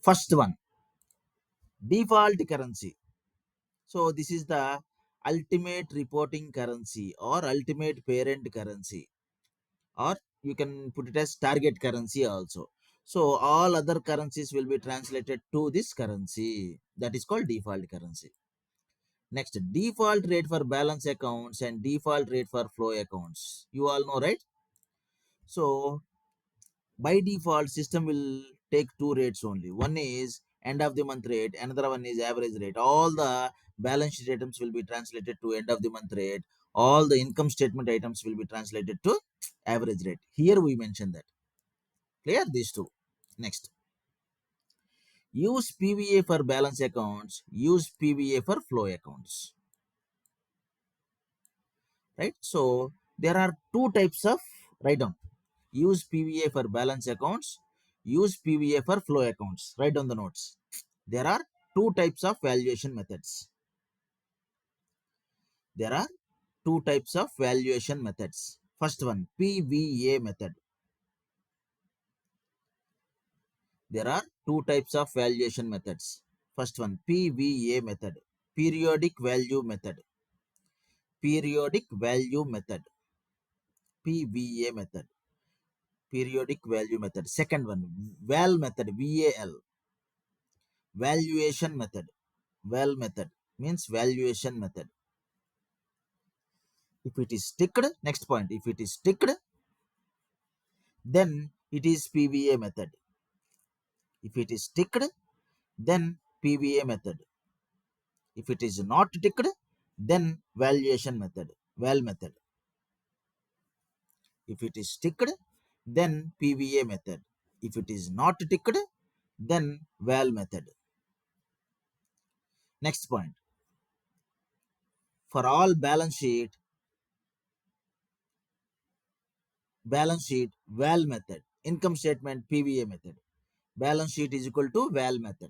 First one, default currency. So this is the ultimate reporting currency or ultimate parent currency, or you can put it as target currency also. So all other currencies will be translated to this currency. That is called default currency. Next, default rate for balance accounts and default rate for flow accounts. You all know, right? So by default, system will take two rates only. One is end of the month rate, another one is average rate. All the balance sheet items will be translated to end of the month rate. All the income statement items will be translated to average rate. Here we mention that. Clear these two. Next, use PVA for balance accounts, use PVA for flow accounts. Right? So there are two types of write down. Use PVA for balance accounts, use PVA for flow accounts. Write down the notes. There are two types of valuation methods. There are two types of valuation methods. First one, PVA method. There are two types of valuation methods. First one, PVA method, periodic value method. Periodic value method, PVA method, periodic value method. Second one, VAL method, VAL, valuation method. VAL method means valuation method. If it is ticked, next point, if it is ticked, then it is PVA method. If it is ticked, then PVA method. If it is not ticked, then valuation method, VAL method. If it is ticked, then PVA method. If it is not ticked, then VAL method. Next point, for all balance sheet VAL method. Income statement PVA method. Balance sheet is equal to VAL method.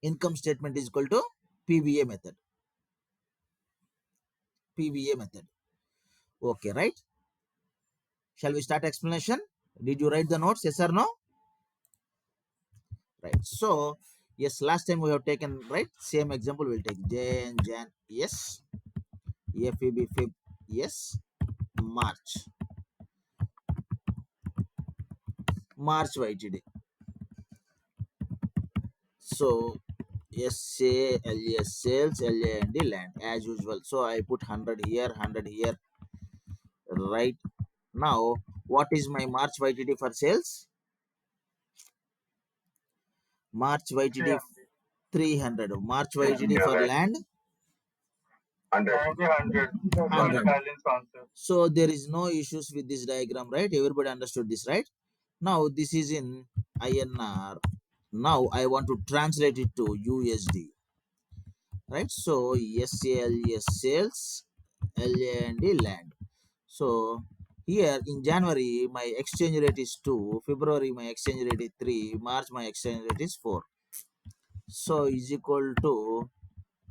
Income statement is equal to PVA method. PVA method. Okay, right? Shall we start explanation? Did you write the notes? Yes or no? Right. So, yes, last time we have taken, right? Same example we'll take. Jan, yes. FEB, Feb, yes. March. March YTD. So, SA, LA sales, LA and D land as usual. So, I put 100 here, 100 here. Right now, what is my March YTD for sales? March YTD 300. March YTD for land 100. So there is no issues with this diagram, right? Everybody understood this, right? Now this is in INR. Now I want to translate it to USD, right? So SALS sales, LAND land. So here in January my exchange rate is 2, February my exchange rate is 3, March my exchange rate is 4. So is equal to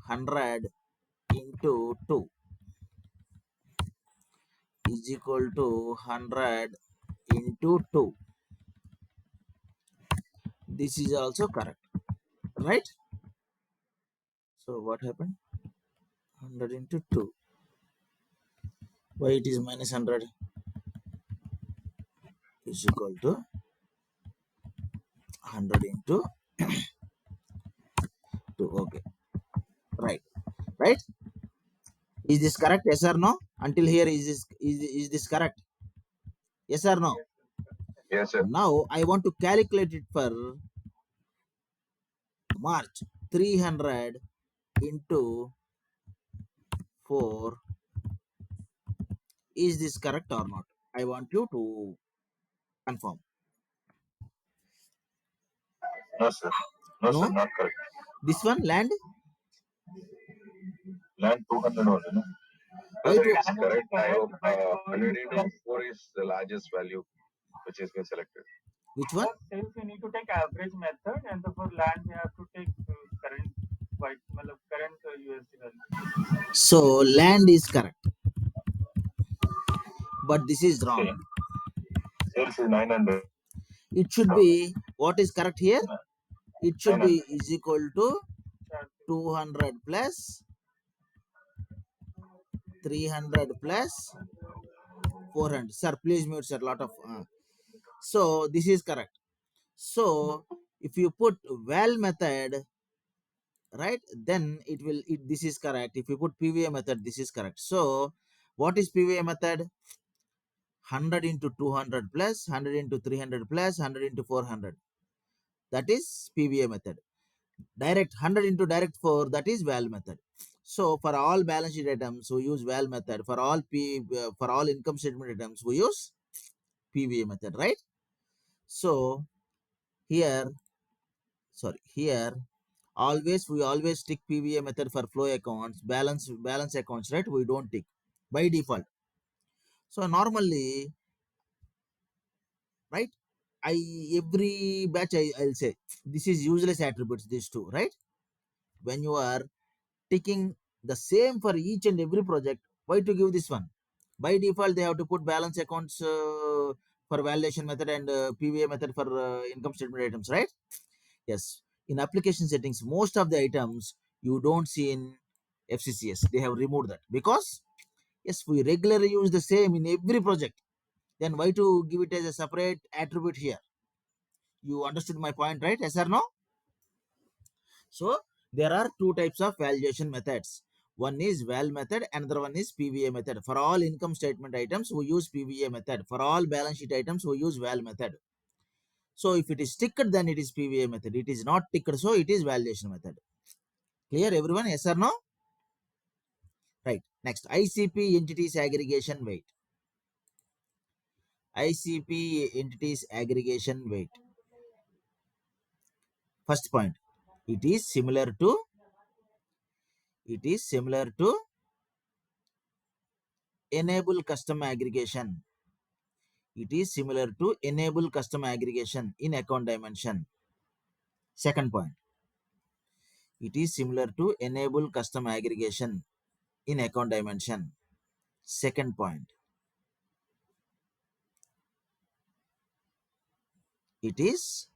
100 into 2 is equal to 100 into 2. This is also correct, right? So what happened? 100 into 2. Why it is minus 100 is equal to 100 into 2. Okay, right, right. Is this correct? Yes or no? Until here, is this correct? Yes or no? Yes, sir. Now I want to calculate it for March. 300 into 4. Is this correct or not? I want you to confirm. No, sir. No, No? sir, not correct. This one land? Land 200 only, no? Why No, sir, to? it's correct. I hope 100 into 4 is the largest value which has been selected. Which one? For sales, you need to take average method, and for land, you have to take current current USD value. So land is correct, but this is wrong. Okay. Sales is 900. It should be, what is correct here? It should be 900. is equal to Charges. 200 plus 300 plus 400. Sir, please mute, sir. Lot of. So this is correct. So if you put val method, right, then it will. This is correct. If you put PVA method, this is correct. So what is PVA method? 100 into 200 plus 100 into 300 plus 100 into 400. That is PVA method. Direct 100 into direct 4, that is val method. So for all balance sheet items we use val method. For all income statement items we use PVA method, right? So here, sorry, here always we always stick PVA method for flow accounts, balance accounts, right? We don't tick by default. So normally, right, I every batch I'll say this is useless attributes, these two, right? When you are ticking the same for each and every project, why to give this one? By default they have to put balance accounts for validation method and PVA method for income statement items, right? Yes. In application settings, most of the items you don't see in FCCS. They have removed that because yes, we regularly use the same in every project. Then why to give it as a separate attribute here? You understood my point, right? Yes or no? So there are two types of valuation methods. One is val method, another one is PVA method. For all income statement items, we use PVA method. For all balance sheet items, we use val method. So if it is ticked, then it is PVA method. It is not ticked, so it is valuation method. Clear, everyone? Yes or no? Right. Next, ICP entities aggregation weight. ICP entities aggregation weight. First point. It is similar to. It is similar to enable custom aggregation. It is similar to enable custom aggregation in account dimension. Second point. It is similar to enable custom aggregation in account dimension. Second point. It is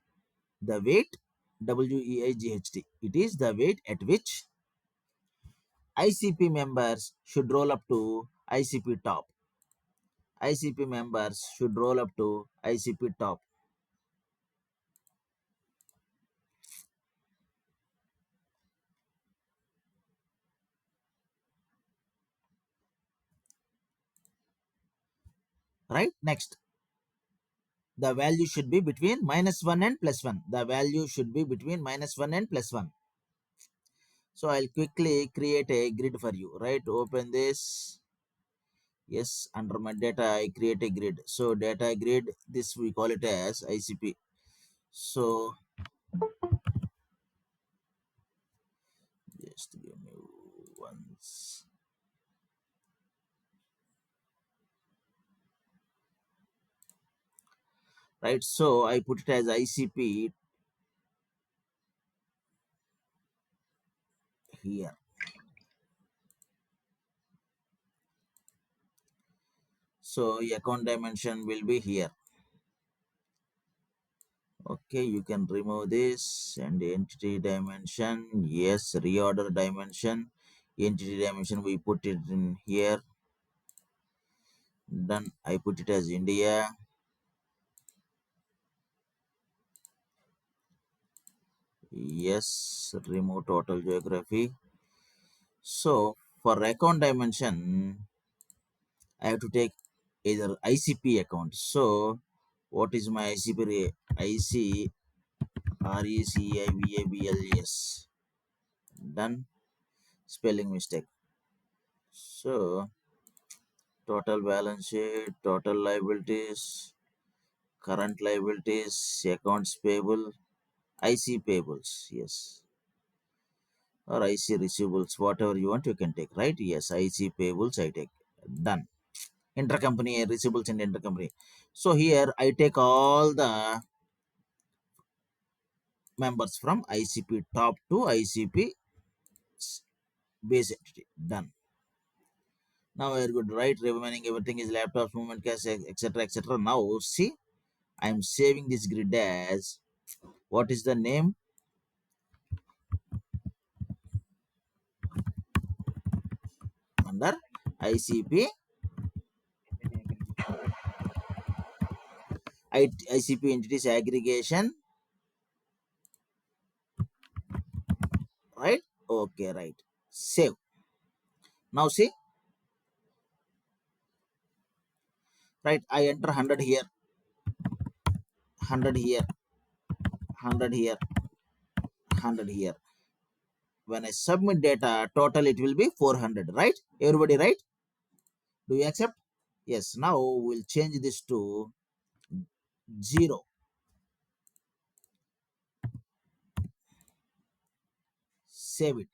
the weight WEIGHT. It is the weight at which ICP members should roll up to ICP top. ICP members should roll up to ICP top. Right? Next, the value should be between -1 and +1. The value should be between -1 and +1. So I'll quickly create a grid for you. Right? Open this. Yes, under my data, I create a grid. So data grid, this we call it as ICP. So just give me once. Right? So I put it as ICP here. So account dimension will be here. Okay, you can remove this and entity dimension. Yes, reorder dimension. Entity dimension we put it in here. Done. I put it as India. Yes, remove total geography. So for account dimension, I have to take either ICP account. So what is my ICP? IC RECIVABLS. Done. Spelling mistake. So total balance sheet, total liabilities, current liabilities, accounts payable, IC payables. Yes. Or IC receivables, whatever you want, you can take, right? Yes, IC payables, I take. Done. Intercompany receivables and intercompany. So here I take all the members from ICP top to ICP base entity. Done. Now we're good, right? Remaining everything is laptops, movement cash, etc. etc. Now see, I am saving this grid as, what is the name? Under ICP, ICP entities aggregation, right? Okay, right. Save. Now see, right? I enter 100 here, 100 here, 100 here, 100 here. When I submit data, total it will be 400, right? Everybody, right? Do you accept? Yes. Now we'll change this to 0. Save it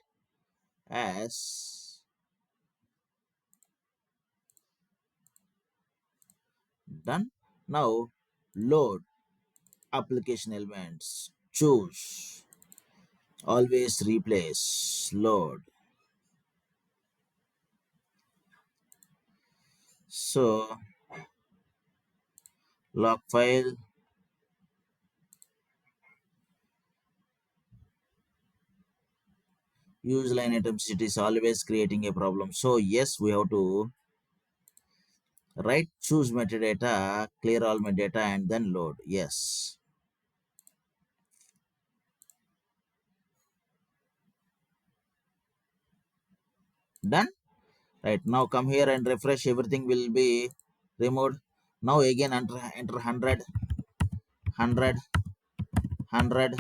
as done. Now load application elements. Choose. Always replace. Load. So log file, use line items, it is always creating a problem. So yes, we have to write choose metadata, clear all metadata, and then load. Yes. Done. Right. Now come here and refresh. Everything will be removed. Now again enter 100, 100, 100,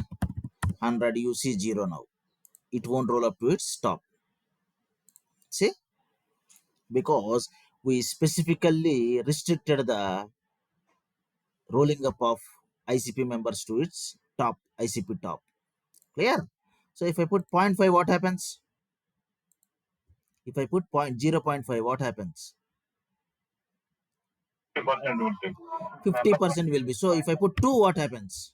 100. You see 0 now. It won't roll up to its top. See? Because we specifically restricted the rolling up of ICP members to its top, ICP top. Clear? So if I put zero point 0.5, what happens? If I put 0.5, what happens? 50% would take. 50% will be. So if I put 2, what happens?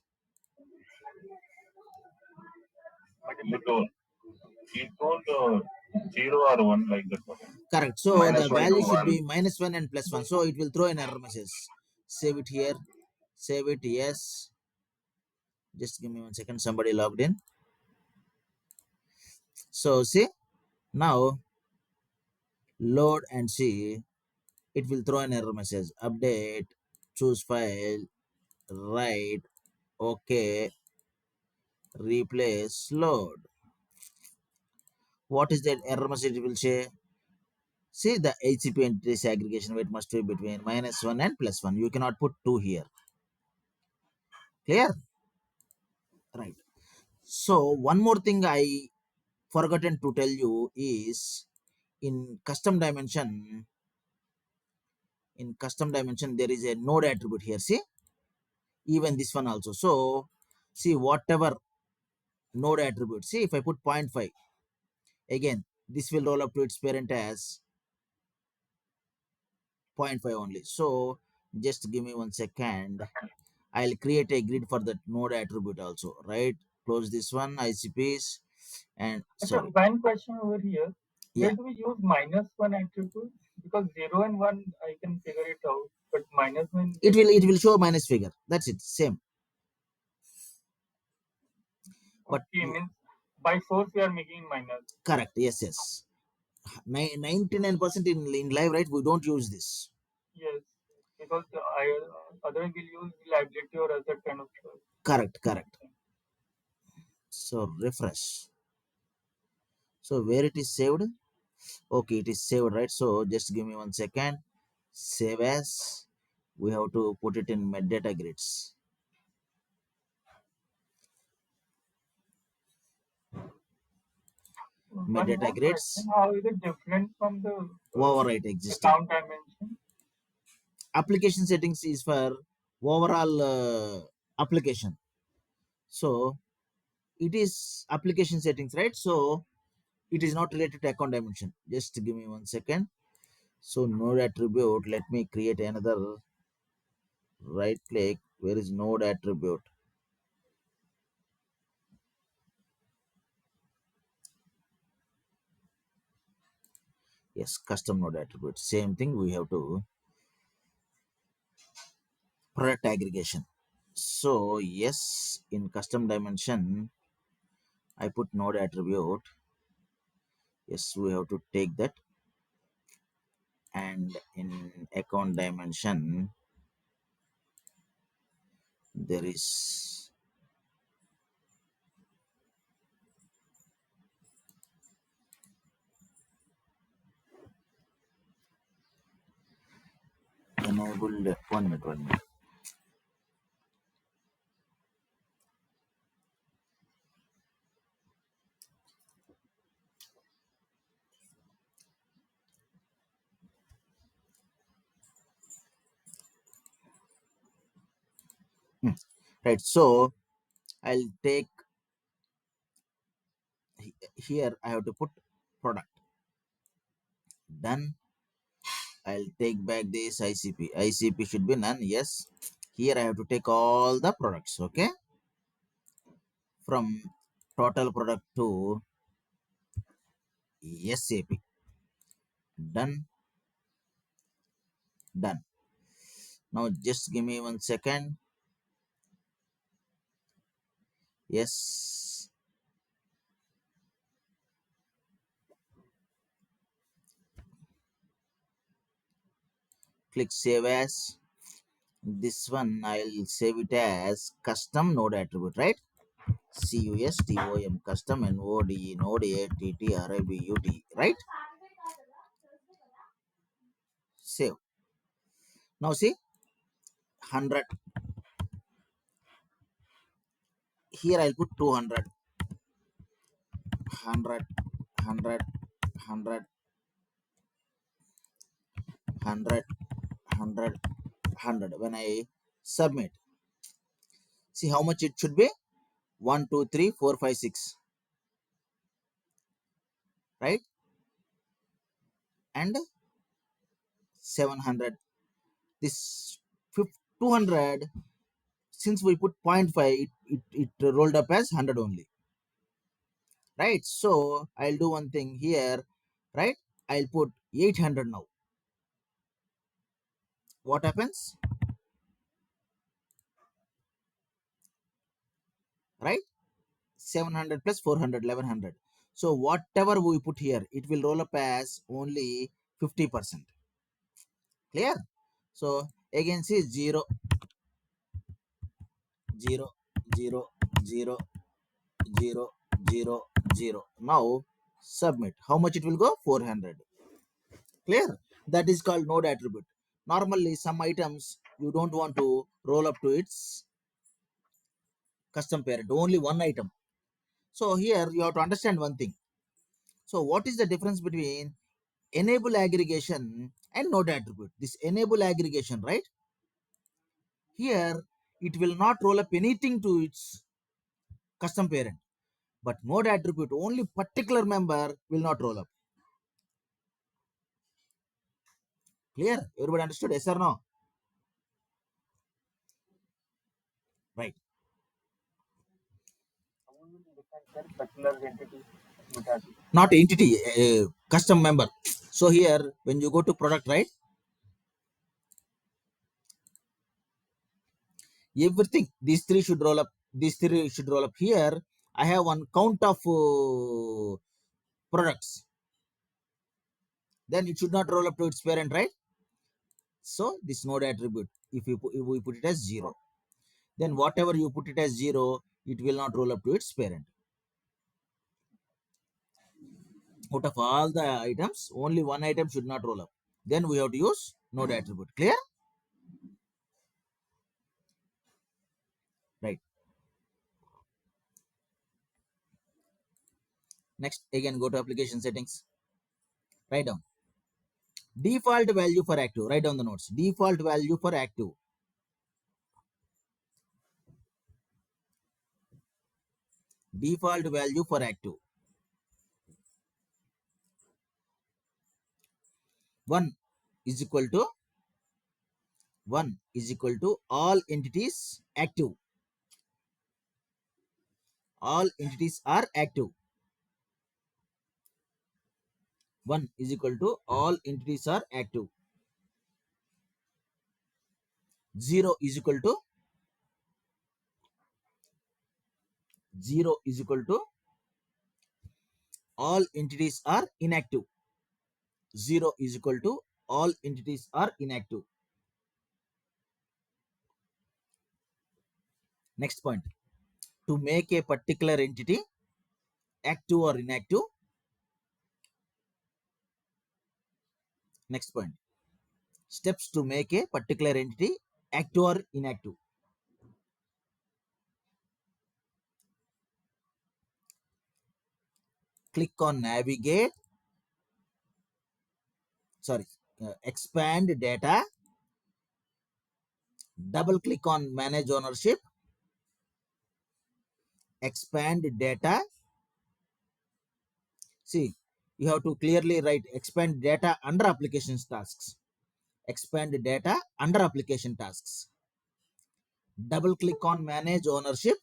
You told, you told 0 or 1 like that one. Correct. So the -1 to value should 1. be -1 and +1. So it will throw an error message. Save it here. Save it. Yes. Just give me 1 second. Somebody logged in. So see, now load and see. It will throw an error message. Update. Choose file. Write. Okay. Replace. Load. What is that error message it will say? See, the HCP entries aggregation weight must be between -1 and +1. You cannot put 2 here. Clear? Right. So one more thing I forgotten to tell you is, in custom dimension, there is a node attribute here. See, even this one also. So see, whatever node attribute. See, if I put zero point 0.5, again this will roll up to its parent as zero point 0.5 only. So just give me 1 second. I'll create a grid for the node attribute also, right? Close this one, ICPs, and So sorry, one question over here. yeah, Where do we use -1 attribute? Because 0 and 1 I can figure it out, but -1 it where will do it we will use? show minus figure. That's it, same. But Okay, means by source we are making minus. correct, yes, yes. 99% in live, right? We don't use this. Yes, because otherwise we'll use liability or other kind of Correct, correct. So refresh. So where it is saved? Okay, it is saved, right? So just give me 1 second. Save as. We have to put it in metadata grids. One Metadata more question: grids. how is it different from the Override existing. account dimension? Application settings is for overall application. So it is application settings, right? So it is not related to account dimension. Just give me 1 second. So node attribute, let me create another. Right click, where is node attribute? Yes, custom node attribute. Same thing, we have to product aggregation. So yes, in custom dimension, I put node attribute. Yes, we have to take that. And in account dimension, there is enabled 1 minute, 1 minute. Hmm. Right. So I'll take here. I have to put product. Done. I'll take back this ICP. ICP should be none. Yes. Here I have to take all the products. Okay. From total product to SAP. Done. Done. Now just give me 1 second. Yes. Click save as. This one I'll save it as custom node attribute, right? CUSTOM custom NODE node ATTRIBUT, right? Save. Now see 100. Here I'll put 200, 100, 100, 100, 100, 100, 100. When I submit, see how much it should be? 1, 2, 3, 4, 5, 6, right? And 700. This 200, since we put point 0.5, it rolled up as 100 only, right? So I'll do one thing here, right? I'll put 800 now. What happens, right? 700 plus 400, 1100. So whatever we put here, it will roll up as only 50%. Clear? So again, see 0, 0, 0, 0, 0, 0, 0. Now submit. How much it will go? 400. Clear? That is called node attribute. Normally, some items you don't want to roll up to its custom parent, only one item. So here you have to understand one thing. So what is the difference between enable aggregation and node attribute? This enable aggregation, right? Here it will not roll up anything to its custom parent, but node attribute only particular member will not roll up. Clear? Everybody understood? Yes or no? Right. How will you define that particular entity meta? Not entity, custom member. So here when you go to product, right? Everything, these three should roll up. These three should roll up. Here I have one count of products. Then it should not roll up to its parent, right? So this node attribute, if we put it as 0, then whatever you put it as 0, it will not roll up to its parent. Out of all the items, only one item should not roll up. Then we have to use node attribute. Clear? Right. Next, again go to application settings. Write down default value for active. Write down the notes. Default value for active. Default value for active. 1 is equal to 1 is equal to all entities active. All entities are active. 1 is equal to all entities are active. 0 is equal to 0 is equal to all entities are inactive. 0 is equal to all entities are inactive. Next point, to make a particular entity active or inactive. Next point, steps to make a particular entity active or inactive. Click on navigate, sorry, expand data, double click on manage ownership, expand data. See, you have to clearly write expand data under applications tasks. Expand data under application tasks. Double click on manage ownership,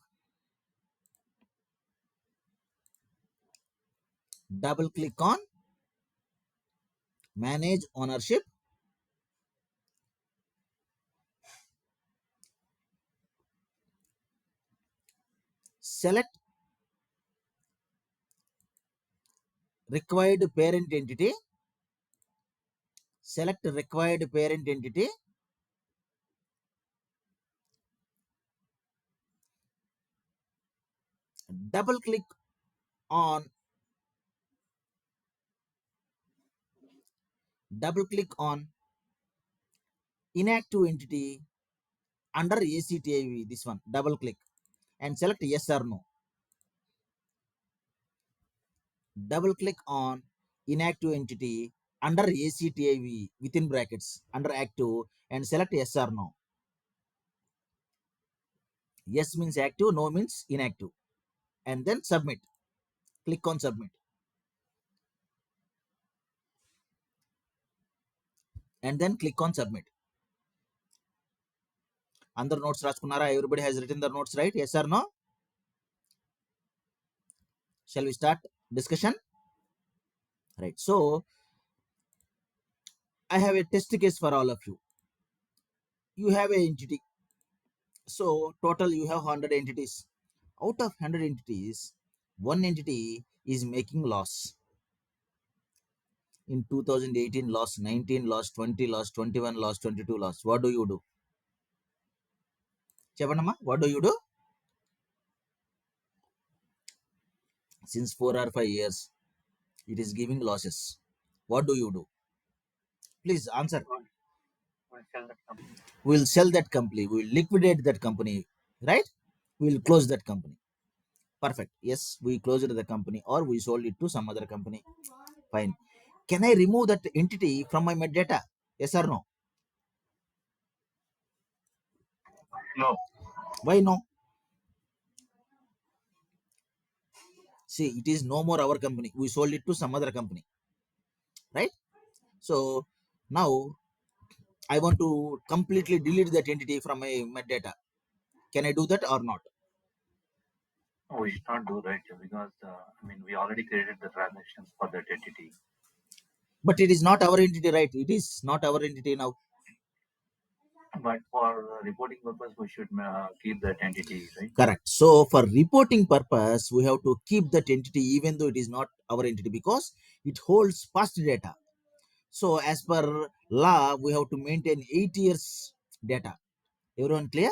double click on manage ownership, select required parent entity, select required parent entity, double click on inactive entity under ACTIV, this one, double click and select yes or no. Double click on inactive entity under ACTIV within brackets under active and select yes or no. Yes means active, no means inactive. And then submit. Click on submit. And then click on submit. Under notes raskunara, everybody has written the notes, right? Yes or no? Shall we start discussion? Right. So I have a test case for all of you. You have a entity. So total you have 100 entities. Out of 100 entities, one entity is making loss. In 2018, loss 19, loss 20, loss 21, loss 22, loss. What do you do? Chevanama, what do you do? Since 4 or 5 years, it is giving losses. What do you do? Please answer. We'll sell that company. We will sell that company. We will liquidate that company, right? We will close that company. Perfect. Yes, we closed the company or we sold it to some other company. Fine. Can I remove that entity from my metadata? Yes or no? No. Why no? See, it is no more our company. We sold it to some other company, right? So now I want to completely delete that entity from my metadata. Can I do that or not? We should not do that because we already created the transactions for that entity. But it is not our entity, right? It is not our entity now. But for reporting purpose, we should keep that entity, right? Correct. So for reporting purpose, we have to keep that entity even though it is not our entity because it holds past data. So as per law, we have to maintain 8 years data. Everyone clear?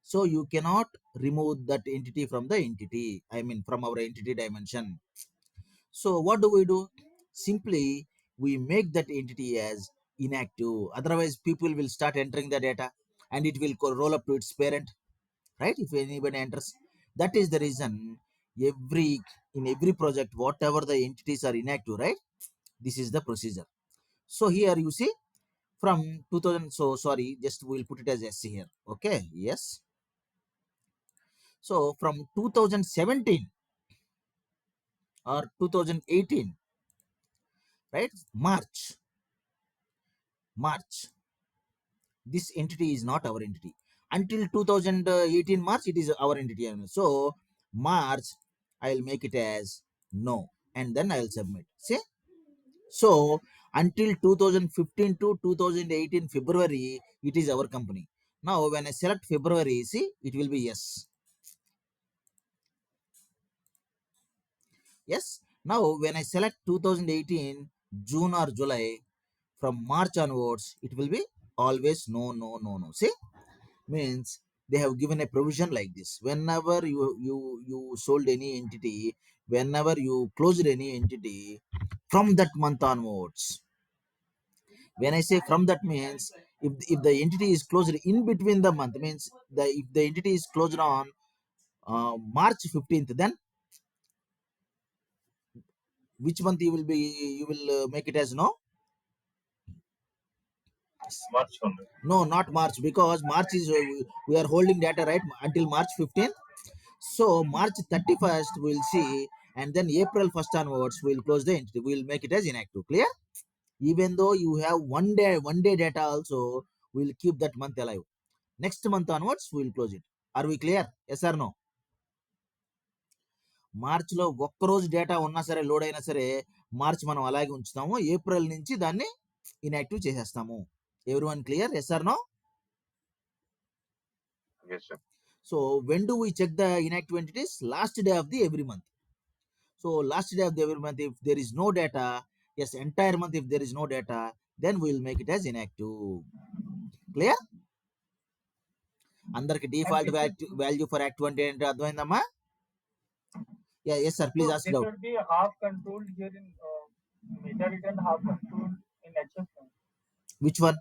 So you cannot remove that entity from the entity. I mean from our entity dimension. So what do we do? Simply we make that entity as inactive. Otherwise, people will start entering the data and it will roll up to its parent, right? If anybody enters, that is the reason every in every project, whatever the entities are inactive, right? This is the procedure. So here you see from 2000. So sorry, just we'll put it as SC here. Okay, yes. So from 2017 or 2018, right? March, this entity is not our entity. Until 2018 March, it is our entity. So March, I'll make it as no, and then I'll submit. See? So until 2015 to 2018 February, it is our company. Now when I select February, see, it will be yes. Yes. Now when I select 2018 June or July, from March onwards it will be always no, no, no, no. See, means they have given a provision like this. Whenever you sold any entity, whenever you closed any entity, from that month onwards, when I say from that means, if the entity is closed in between the month, means the if the entity is closed on March 15th, then which month you will make it as no? March only. No, not March, because March is we are holding data right until March 15th. So March 31st we'll see, and then April 1st onwards we'll close the entity. We'll make it as inactive. Clear? Even though you have one day data also, we'll keep that month alive. Next month onwards we'll close it. Are we clear? Yes or no? March లో ఒక్కరోజు data ఉన్నా సరే, load అయినా సరే, March మనం అలాగే ఉంచుతాము. April నుంచి దాన్ని ఇన్యాక్టివ్ చేసేస్తాము. Everyone clear? Yes or no? Yes, sir. So when do we check the inactive entities? Last day of the every month. So last day of the every month, if there is no data, yes, entire month if there is no data, then we will make it as inactive. Clear? అందరికి And default this is value for active అంటే ఏంటో అర్థమైందమ్మా? Yeah, yes sir, please so ask this doubt. should be half controlled here in metadata and half controlled in HFM. Which one?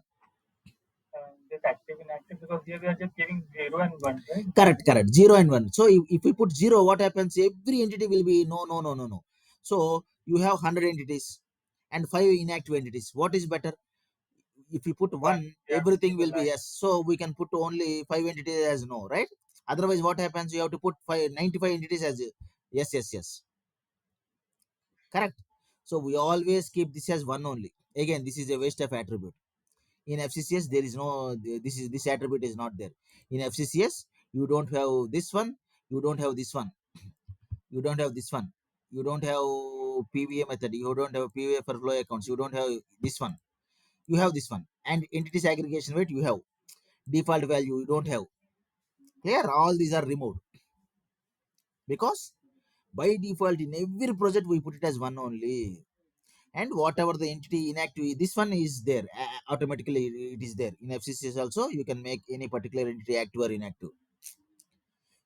This active inactive, because here we are just giving 0 and 1, right? Correct, correct. 0 and 1. So if we put 0, what happens? Every entity will be no, no, no, no, no. So you have 100 entities and 5 inactive entities. What is better? If you put 1, One, you have to everything give a will be line. yes. So we can put only 5 entities as no, right? Otherwise, what happens? You have to put 95 entities as yes, yes, yes. Correct. So we always keep this as 1 only. Again, this is a waste of attribute. In FCCS, there is no, this attribute is not there. In FCCS, you don't have this one, you don't have this one, you don't have this one, you don't have PVA method, you don't have PVA for flow accounts, you don't have this one, you have this one, and entities aggregation weight you have, default value you don't have. Here all these are removed, because by default in every project we put it as 1 only. And whatever the entity inactive, this one is there, automatically it is there. In FCCS also you can make any particular entity active or inactive.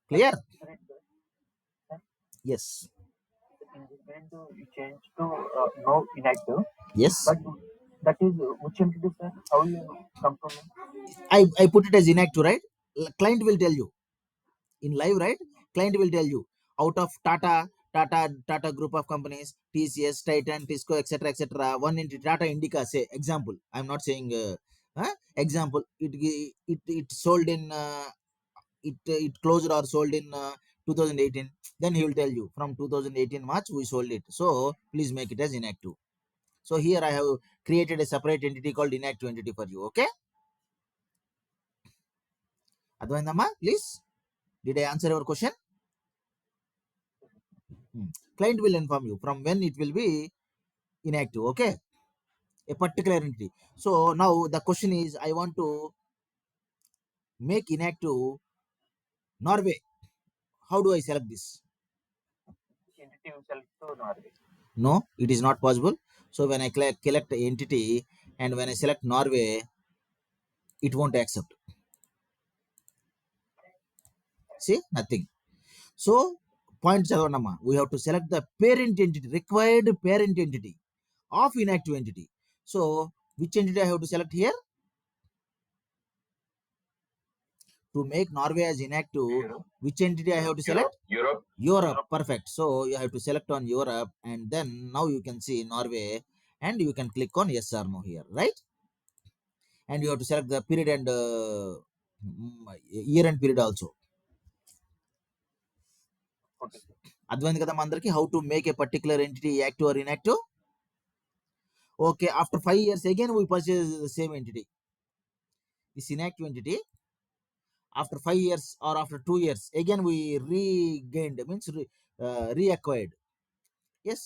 But Clear? right, sir, Yes. in this way to change to no inactive, Yes. but that is which entity, sir? How you come to know? I put it as inactive, right? Client will tell you in live, right? Client will tell you out of Tata group of companies, TCS, Titan, Tisco, etc., etc., one entity Tata Indica, say example, I'm not saying example, it sold in it closed or sold in 2018, then he will tell you from 2018 March we sold it, so please make it as inactive. So here I have created a separate entity called inactive entity for you. Okay, advaindamma, please? Did I answer your question? Hmm. Client will inform you from when it will be inactive. Okay, a particular entity. So now the question is, I want to make inactive Norway. How do I select this? Entity you select to Norway. No, it is not possible. So when I collect entity and when I select Norway, it won't accept. See, nothing. So point చదవండమ్మా. We have to select the parent entity, required parent entity of inactive entity. So which entity I have to select here? To make Norway as inactive, Europe. which entity I have to select? Europe. Europe. Perfect. So you have to select on Europe, and then now you can see Norway, and you can click on yes or no here, right? And you have to select the period and year and period also. Okay, sir. అర్థమైంది కదా అందరికి how to make a particular entity active or inactive? Okay, after 5 years again we purchase the same entity, this inactive entity. After 5 years or after 2 years, again we regained, means reacquired. Yes,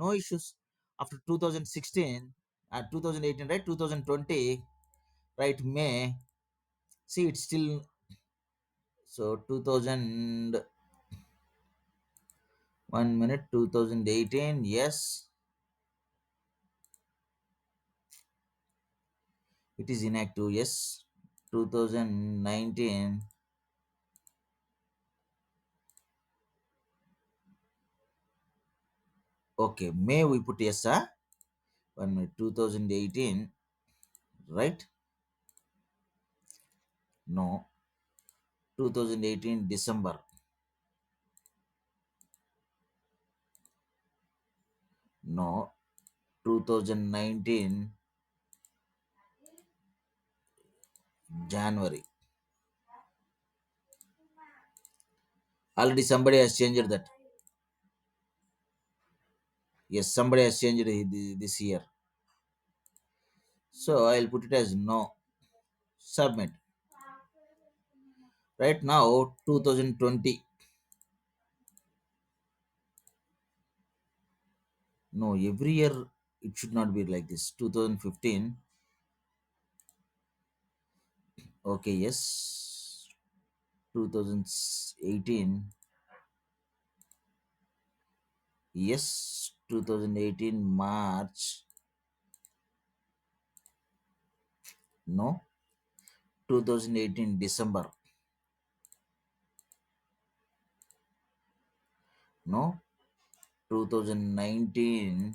no issues. After 2016, 2018, right? 2020, right? May. See, it's still so 2000. 1 minute. 2018. Yes, it is inactive. Yes, 2019. Okay, May we put yes, sir? 1 minute. 2018. Right? No. 2018 December. No. 2019 January. Already somebody has changed that. Yes, somebody has changed this year. So I'll put it as no. Submit. Right now, 2020. No, every year it should not be like this. 2015. Okay, yes. 2018. Yes. 2018 March. No. 2018 December. No. 2019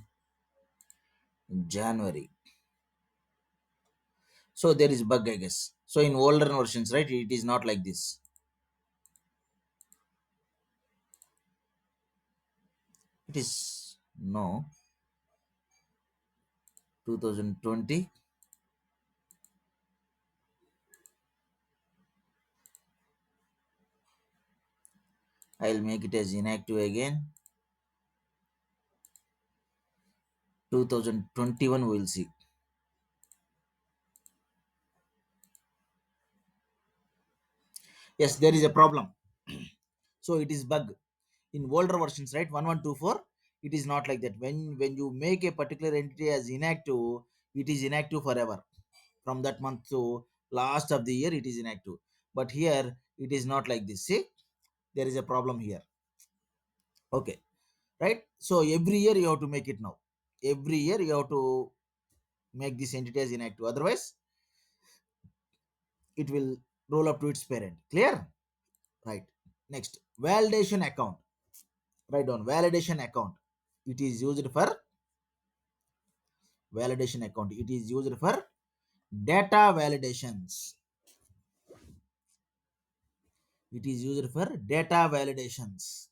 January. So there is bug, I guess. So in older versions, right, it is not like this. It is no. 2020. I'll make it as inactive again. 2021 we'll see. Yes, there is a problem. So it is bug in older versions, right? 1124. It is not like that. When you make a particular entity as inactive, it is inactive forever. From that month to last of the year, it is inactive. But here it is not like this. See, there is a problem here. Okay, right? So every year you have to make it now. Every year you have to make this entity as inactive. Otherwise, it will roll up to its parent. Clear? Right. Next, validation account. Write down validation account. It is used for validation account. It is used for data validations. It is used for data validations.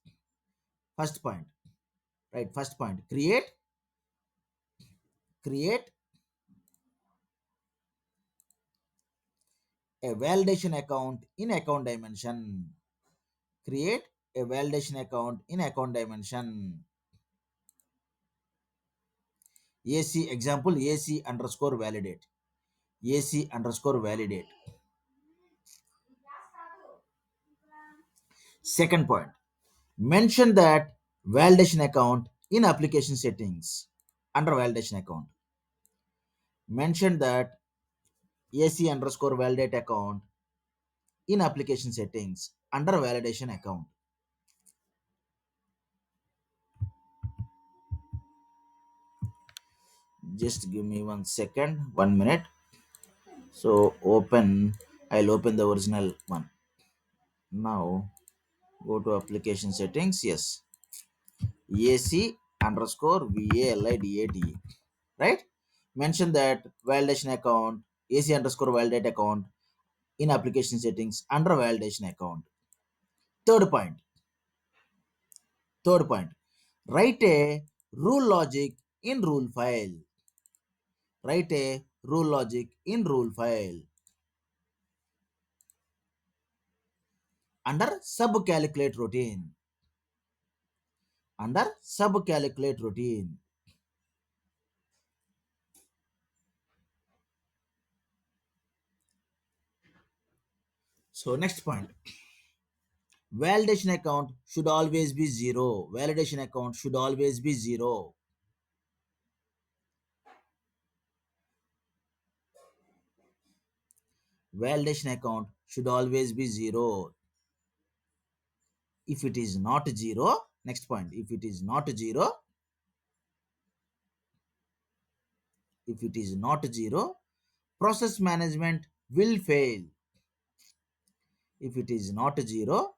First point. Right. First point. Create a validation account in account dimension. Create a validation account in account dimension. AC example AC underscore validate. AC underscore validate. Second point. Mention that validation account in application settings. Under validation account. Mention that AC underscore validate account in application settings under validation account. Just give me 1 second, 1 minute. So I'll open the original one. Now go to application settings. Yes. AC underscore VALIDATE. Right? Mention that validation account, AC underscore validate account in application settings under validation account. Third point. Third point. Write a rule logic in rule file. Write a rule logic in rule file. Under subcalculate routine. Under subcalculate routine. So next point. Validation account should always be zero. Validation account should always be zero. Validation account should always be zero. If it is not zero, Next point, if it is not 0, if it is not 0, process management will fail. If it is not 0,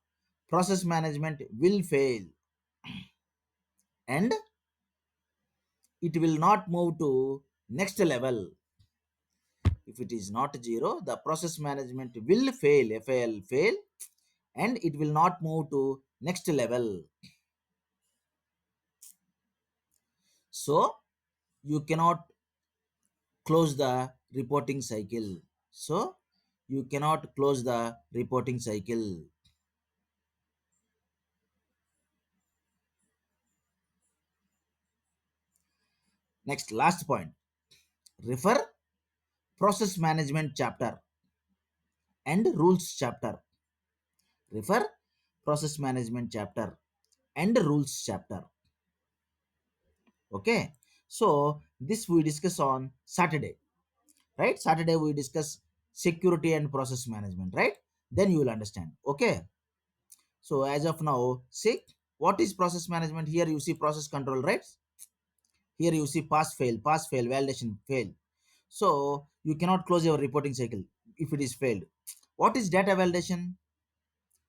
process management will fail and it will not move to next level. If it is not 0, the process management will fail, FAL fail, and it will not move to next level. So you cannot close the reporting cycle. So you cannot close the reporting cycle. Next, last point. Refer process management chapter and rules chapter. Refer process management chapter and rules chapter. Okay. So this we discuss on Saturday, right? Saturday we discuss security and process management, right? Then you will understand. Okay. So as of now, see what is process management. Here you see process control, right? Here you see pass fail, validation fail. So you cannot close your reporting cycle if it is failed. What is data validation?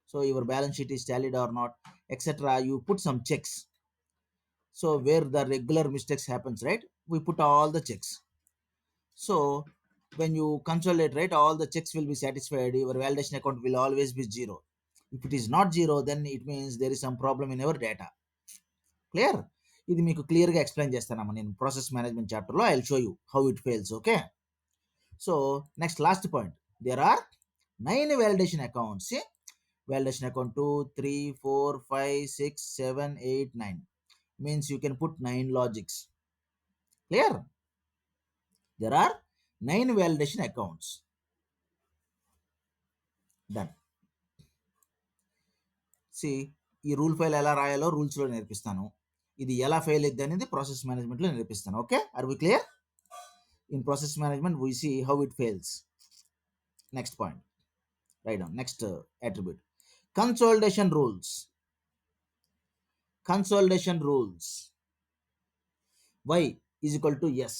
So your balance sheet is tallied or not, etc. You put some checks. So where the regular mistakes happens, right? We put all the checks. So when you consolidate, right, all the checks will be satisfied. Your validation account will always be 0. If it is not 0, then it means there is some problem in our data. Clear ఇది మీకు క్లియర్గా explain చేస్తానమ్మా నేను process management చాప్టర్లో I will show you how it fails okay so next last point there are 9 validation accounts. See? Validation account 2, 3, 4, 5, 6, 7, 8, 9 means you can put 9 logics. Clear? There are 9 validation accounts. Done. See, ఈ rule file ఎలా రాయాలో రూల్స్లో నేర్పిస్తాను. ఇది ఎలా fail అయింది అనేది process మేనేజ్మెంట్లో నేర్పిస్తాను. Okay, are we clear? In process management we see how it fails. Next point, right down. Next attribute, consolidation rules. Consolidation rules. Y is equal to yes.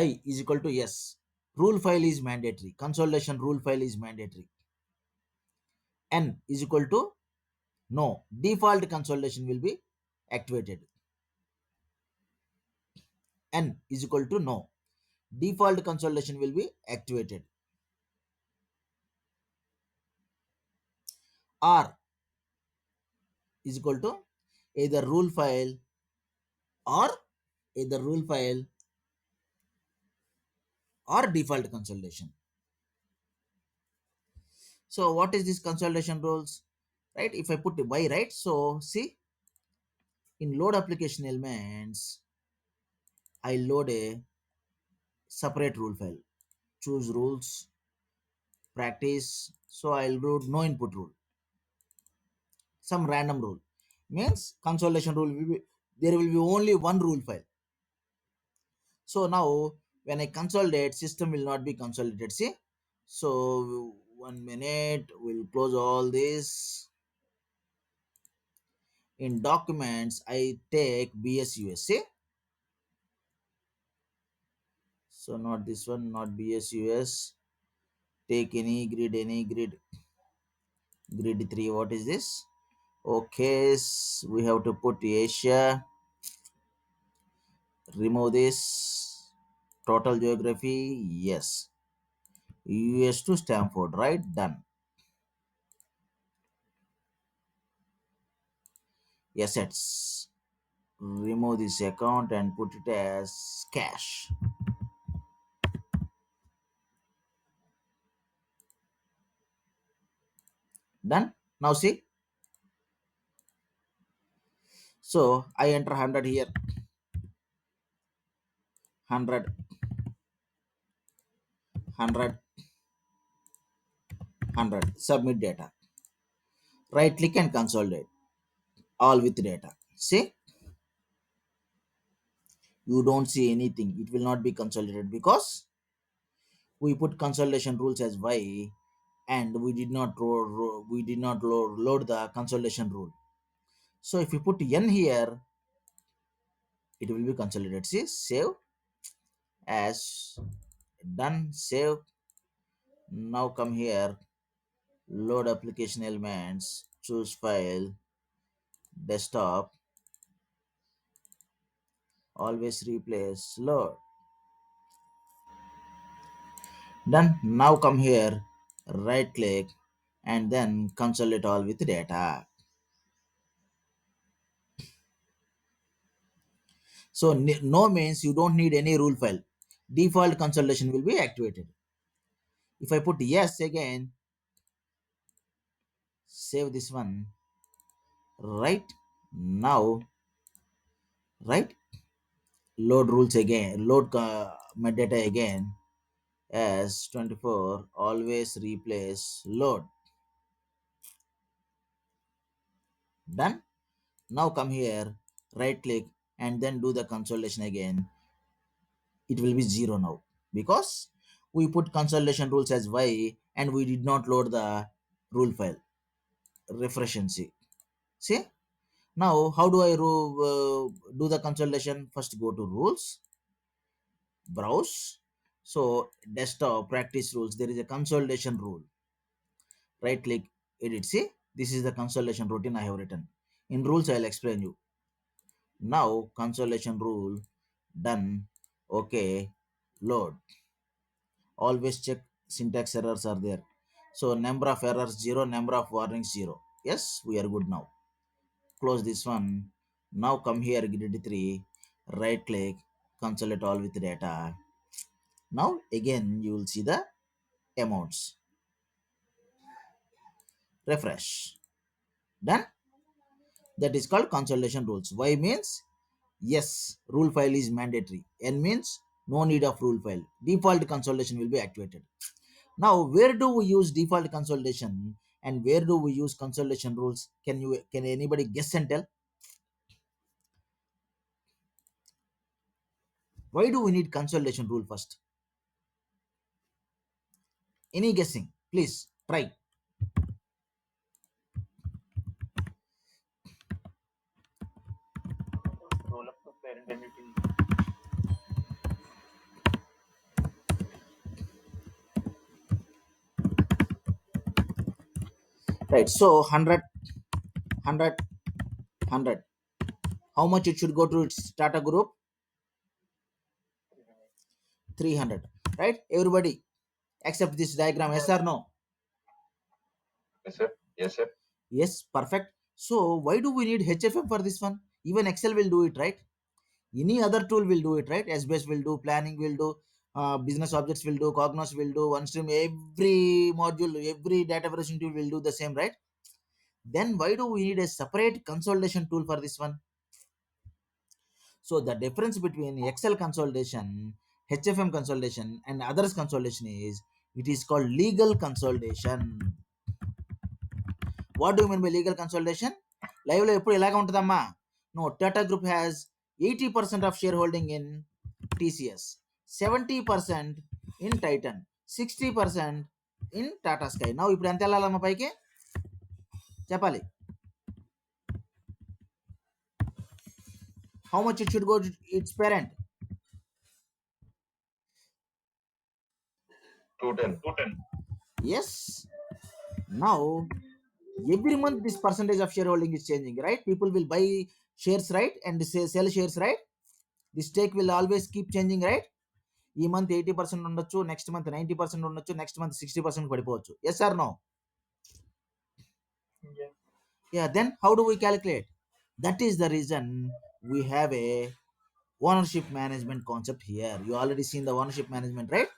Y is equal to yes. Rule file is mandatory. Consolidation rule file is mandatory. N is equal to no. Default consolidation will be activated. N is equal to no. Default consolidation will be activated. R is equal to either rule file or either rule file or default consolidation. So what is this consolidation rules? Right? If I put Y, right? So see, in load application elements, I load a separate rule file. Choose rules, practice. So I'll do no input rule. Some random rule. Means consolidation rule will be, there will be only one rule file. So now when I consolidate, system will not be consolidated. See? So 1 minute, we'll close all this. In documents, I take BSUS. See? So not this one, not BSUS. Take any grid. Grid 3. What is this? Okay, we have to put Asia. Remove this. Total geography. Yes. US to Stanford. Right? Done. Assets. Remove this account and put it as cash. Done. Now see. So I enter 100 here. 100. 100. 100. Submit data. Right click and consolidate. All with data. See, you don't see anything. It will not be consolidated because we put consolidation rules as Y and we did not load the consolidation rule. So if you put n here, it will be consolidated. See, save as, done, save. Now come here, load application elements, choose file, desktop, always replace load. Done. Now come here, right click, and then consolidate all with data. So no means you don't need any rule file. Default consolidation will be activated. If I put yes again, save this one. Right now, right, load rules again, load metadata again as 24. Always replace load. Done. Now come here, right click, and then do the consolidation again. It will be 0 now because we put consolidation rules as y and we did not load the rule file. Refresh and see. See, now how do I do the consolidation? First go to rules, browse. So desktop practice rules, there is a consolidation rule. Right click, edit. See, this is the consolidation routine I have written. In rules I'll explain you. Now consolidation rule, done. Okay, load. Always check syntax errors are there. So number of errors 0, number of warnings 0. Yes, we are good now. Close this one. Now come here, grid 3, right click, consolidate all with data. Now again you will see the amounts. Refresh. Done. That is called consolidation rules. Y means yes, rule file is mandatory. N means no need of rule file. Default consolidation will be activated. Now, where do we use default consolidation and where do we use consolidation rules? Can anybody guess and tell? Why do we need consolidation rule first? Any guessing? Please try. Roll up the parent entity. Right. So 100, 100, 100. How much it should go to its Tata group? 300. Right. Everybody accept this diagram. Yes or no? Yes, sir. Yes, sir. Yes. Perfect. So why do we need HFM for this one? Even Excel will do it, right? Any other tool will do it, right? SBS will do, planning will do, business objects will do, cognos will do, one stream, every module, every data version tool will do the same, right? Then why do we need a separate consolidation tool for this one? So the difference between Excel consolidation, HFM consolidation and others consolidation is it is called legal consolidation. What do you mean by legal consolidation? Live లో ఎప్పుడు ఇలాగ ఉంటుందమ్మా? No, Tata Group has 80% of shareholding in TCS, 70% in Titan, 60% in Tata Sky. Now ఇప్పుడు ఎంత వెళ్ళాలమ్మా పైకి చెప్పాలి. How much it should go to its parent? 210. Yes. Now every month this percentage of shareholding is changing, right? People will buy shares, right, and say sell shares, right? The stake will always keep changing, right? ఈ month 80% ఉండొచ్చు, next month 90% ఉండొచ్చు, next month 60% పడిపోవచ్చు. Yes or no? Yes. Yeah, then how do we calculate? That is the reason we have a ownership management concept here. You already seen the ownership management, right?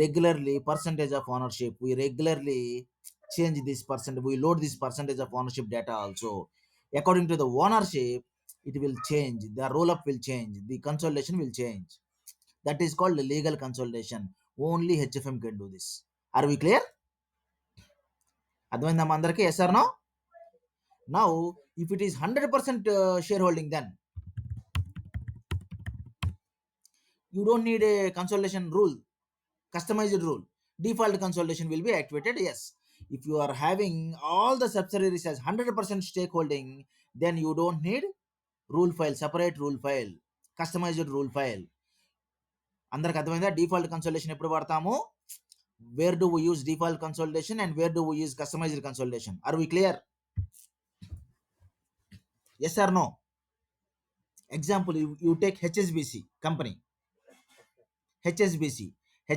Regularly percentage of ownership, we regularly change this percent, we load this percentage of ownership data also according to the ownership. It will change, the roll up will change, the consolidation will change. That is called legal consolidation. Only HFM can do this. Are we clear? అర్థమైందమ్మా అందరికీ? Yes or no? Now if it is 100% shareholding, then you don't need a consolidation rule, customized rule. Default consolidation will be activated. Yes, If you are having all the subsidiaries as 100% stakeholding, then you don't need rule file, separate rule file, customized rule file. అందరికి అర్థమైందా? Default consolation ఎప్పుడు వాడతాము? Where do we use default consolidation and where do we use customized consolidation? Are we clear? Yes or no? Example, you take HSBC company, HSBC,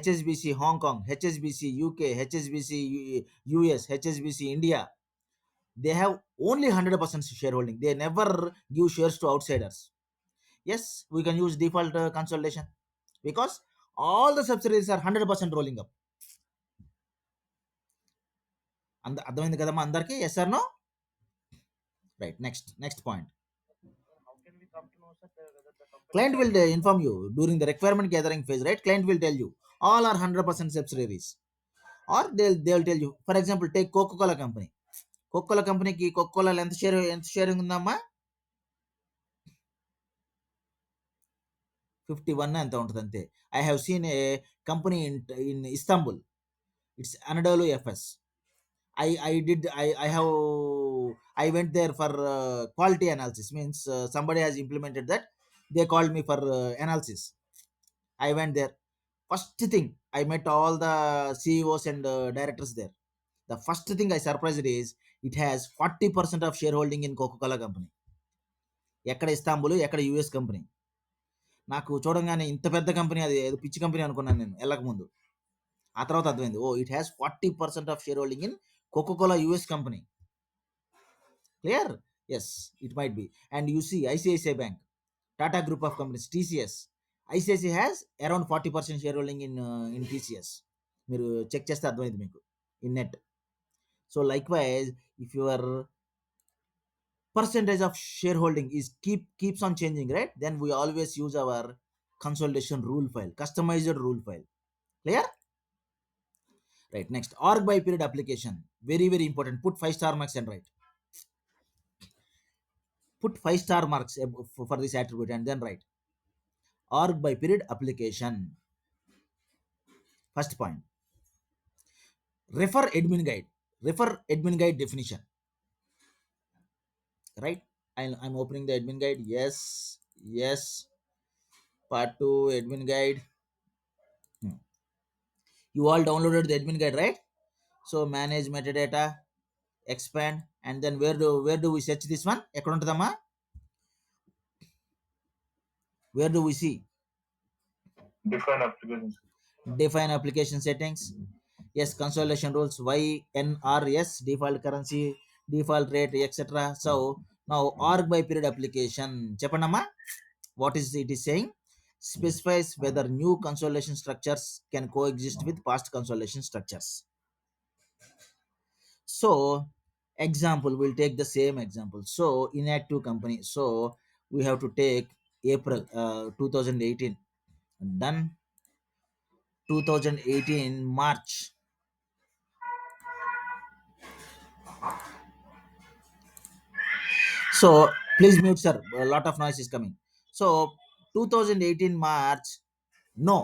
HSBC Hong Kong, HSBC UK, HSBC US, HSBC India. They have only 100% shareholding. They never give shares to outsiders. Yes, we can use default consolidation because all the subsidiaries are 100% rolling up. అర్థమైంది కదమ్మా అందరికి? Yes or no? Right. Next point. How can we come to know, sir, whether the company Client has will inform you during the requirement gathering phase, right? Client will tell you all are 100% subsidiaries, or they'll tell you. For example, take Coca-Cola company. Coca-Cola company ki Coca-Cola ఎంత sharing ఉందమ్మా? 51 ఎంత ఉంటుంది అంతే. I have seen a company in Istanbul. It's Anadolu FS. I went there for quality analysis. Means somebody has implemented that. They called me for analysis. I went there. First thing, I met all the CEOs and directors there. The first thing I surprised is it has 40% of shareholding in Coca-Cola company. ఎక్కడ Istanbul, ఎక్కడ US company. నాకు చూడంగానే ఇంత పెద్ద company, అది ఏదో పిచ్చి company అనుకున్నాను నేను వెళ్ళక ముందు. ఆ తర్వాత అర్థమైంది, oh it has 40% of share holding in Coca Cola US company. Clear? Yes, it might be. And you see ICICI bank, Tata group of companies, TCS. ICICI has around 40% share holding in TCS. మీరు చెక్ చేస్తే అర్థమైంది మీకు in net. So likewise, if your percentage of shareholding is keeps on changing, right? Then we always use our consolidation rule file, customized rule file. Clear? Right. Next, org by period application, very very important. Put 5-star marks and write. Put 5-star marks for this attribute and then write org by period application. First point, refer admin guide. Refer admin guide definition, right? I'm opening the admin guide. Yes, part 2 admin guide. You all downloaded the admin guide, right? So manage metadata, expand, and then where do we search this one? ఎక్కడ ఉంటుందమ్మా? Where do we see? Define applications. Define application settings. Yes, consolidation rules, YNRS, default currency, default rate, etc. So now org by period application చెప్పండమ్మా, what is it is saying? Specifies whether new consolidation structures can coexist with past consolidation structures. So example, we'll take the same example. So inactive company, so we have to take April 2018. Done. 2018 March. So please mute sir, a lot of noise is coming. So 2018 March, no,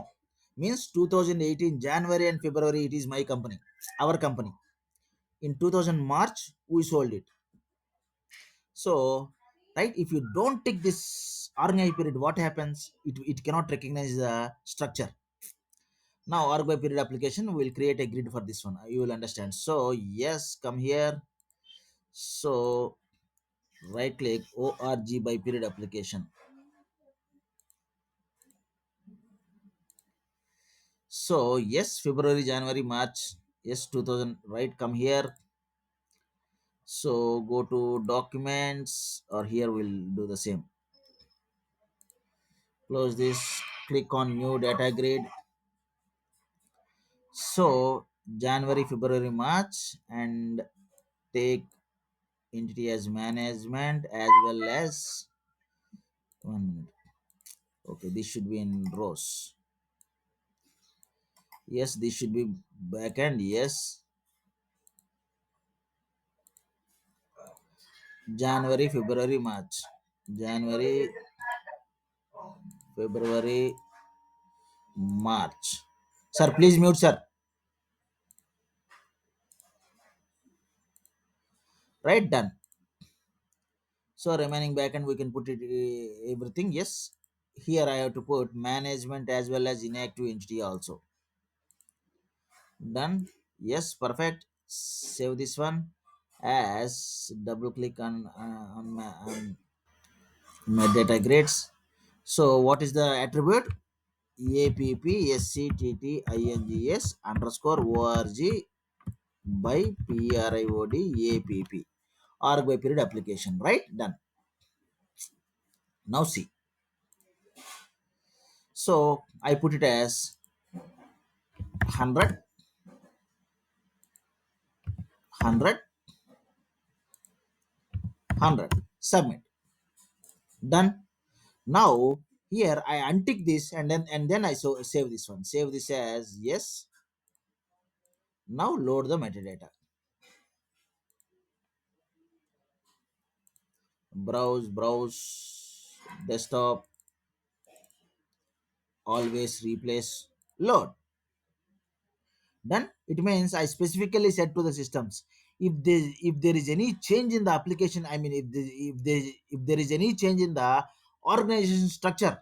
means 2018 January and February it is my company, our company. In 2000 March we sold it. So right, if you don't take this RNI period, what happens? It cannot recognize the structure. Now org by period application, we will create a grid for this one, you will understand. So yes, come here. So right click org by period application. So yes, February, January, March, yes, 2000, right? Come here. So go to documents, or here we'll do the same. Close this, click on new data grid. So January, February, March, and take entity as management as well as 1 minute. Okay, this should be in rows. Yes, this should be backend. Yes, January, February, March. January, February, March. Sir, please mute, sir. right? Done. So remaining backend we can put it everything. Yes, here I have to put management as well as inactive entity also. Done. Yes, perfect. Save this one. As double click on my data grades. So what is the attribute? appsctting's underscore org by period org by period application, right? Done. Now see. So I put it as 100, 100, 100. Submit. Done. Now here I untick this and then I save this one. Save this as yes. Now load the metadata. Browse, desktop, always replace, load. Done. It means I specifically said to the systems, if there is any change in the application, I mean if there is any change in the organization structure,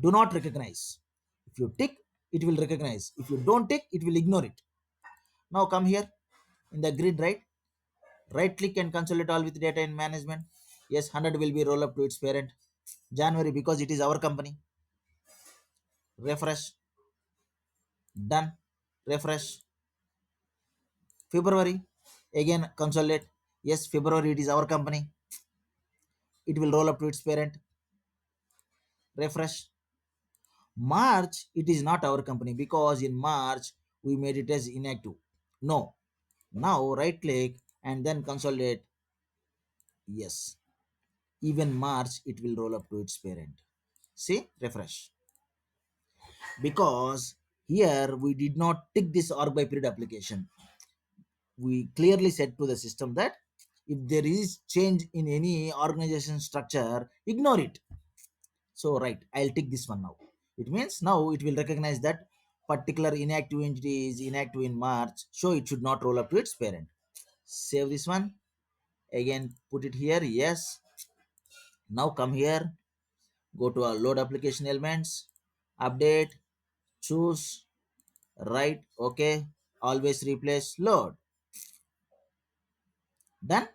do not recognize. If you tick, it will recognize. If you don't tick, it will ignore it. Now come here in the grid, right click and consolidate all with data in management. Yes, 100 will be roll up to its parent. January, because it is our company. Refresh. Done. Refresh. February, again consolidate. Yes, February, it is our company. It will roll up to its parent. Refresh. March, it is not our company because in March we made it as inactive. No. Now right click and then consolidate. Yes. Even March, it will roll up to its parent. See, refresh. Because here we did not tick this org by period application. We clearly said to the system that if there is change in any organization structure, ignore it. So right, I'll tick this one now. It means now it will recognize that particular inactive entity is inactive in March, so it should not roll up to its parent. Save this one. Again, put it here. Yes. Now come here. Go to our load application elements. Update. Choose. Write. Okay. Always replace. Load. Done.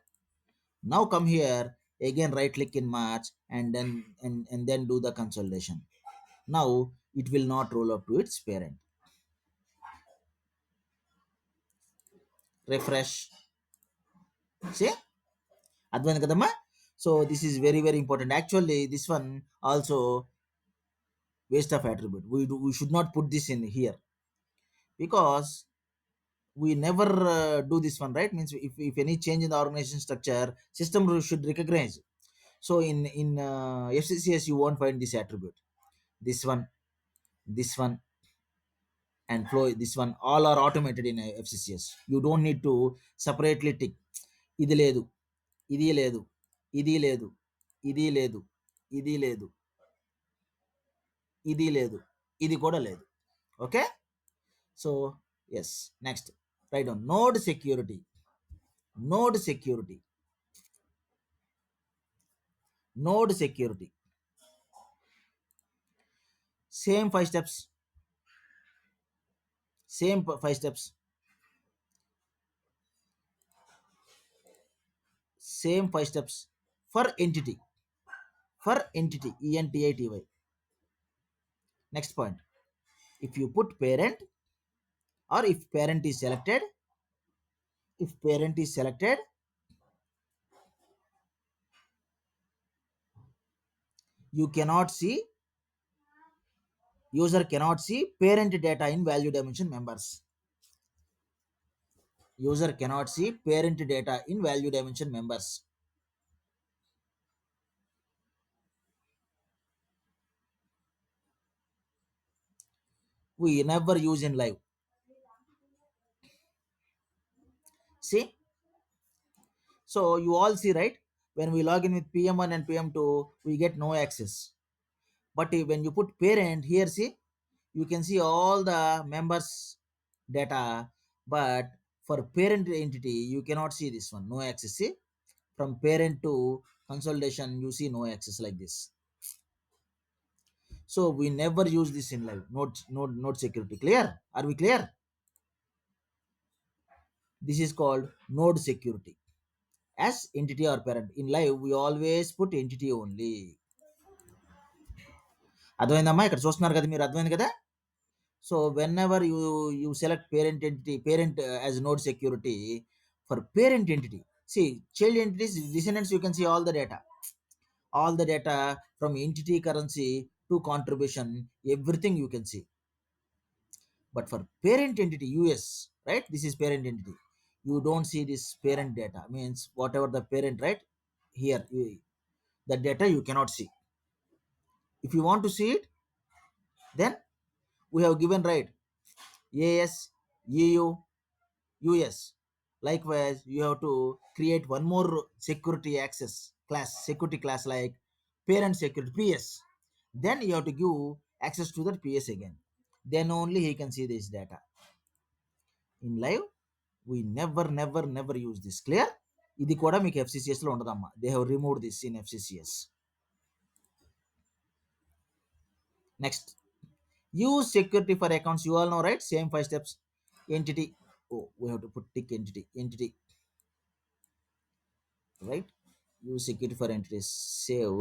Now come here. Again, right click in March and then do the consolidation. Now it will not roll up to its parent. Refresh. See, అర్థమైంది కదమ్మా. So this is very very important. Actually, this one also waste of attribute. We should not put this in here because we never do this one, right? Means if any change in the organization structure, system should recognize. So in FCCS you won't find this attribute. This one, and flow, this one all are automated in FCCS. You don't need to separately tick. ఇది లేదు, ఇది లేదు, ఇది లేదు, ఇది లేదు, ఇది లేదు, ఇది లేదు, ఇది కూడా లేదు. Okay. So yes, next right down node security. Node security. Node security. Same five steps. Same five steps. Same five steps for entity. For entity. ENTITY. Next point. If you put parent, or if parent is selected, if parent is selected, you cannot see, user cannot see parent data in value dimension members. User cannot see parent data in value dimension members. We never use in live. See, so you all see, right? When we log in with PM1 and PM2, we get no access. But when you put parent here, see, you can see all the members data. But For parent entity, you cannot see this one, no access. See, from parent to consolidation, you see no access like this. So we never use this in live node security. Clear? Are we clear? This is called node security as entity or parent. In live we always put entity only. అర్థమైందమ్మా? ఇక్కడ చూస్తున్నారు కదా మీరు, అర్థమైంది కదా? So whenever you select parent entity, parent as node security, for parent entity, see child entities descendants, you can see all the data from entity currency to contribution, everything you can see. But for parent entity us, right, this is parent entity, you don't see this parent data, means whatever the parent, right, here the data you cannot see. If you want to see it, then we have given, right, as eu us. Likewise you have to create one more security access class, security class, like parent security ps. Then you have to give access to that ps again, then only he can see this data. In live we never use this. Clear? ఇది కూడా మీకు FCCS లో ఉండదమ్మా. They have removed this in FCCS. Next, use security for accounts. You all know, right? Same 5 steps. Entity. Oh, we have to put tick entity, right? Use security for entities. Save.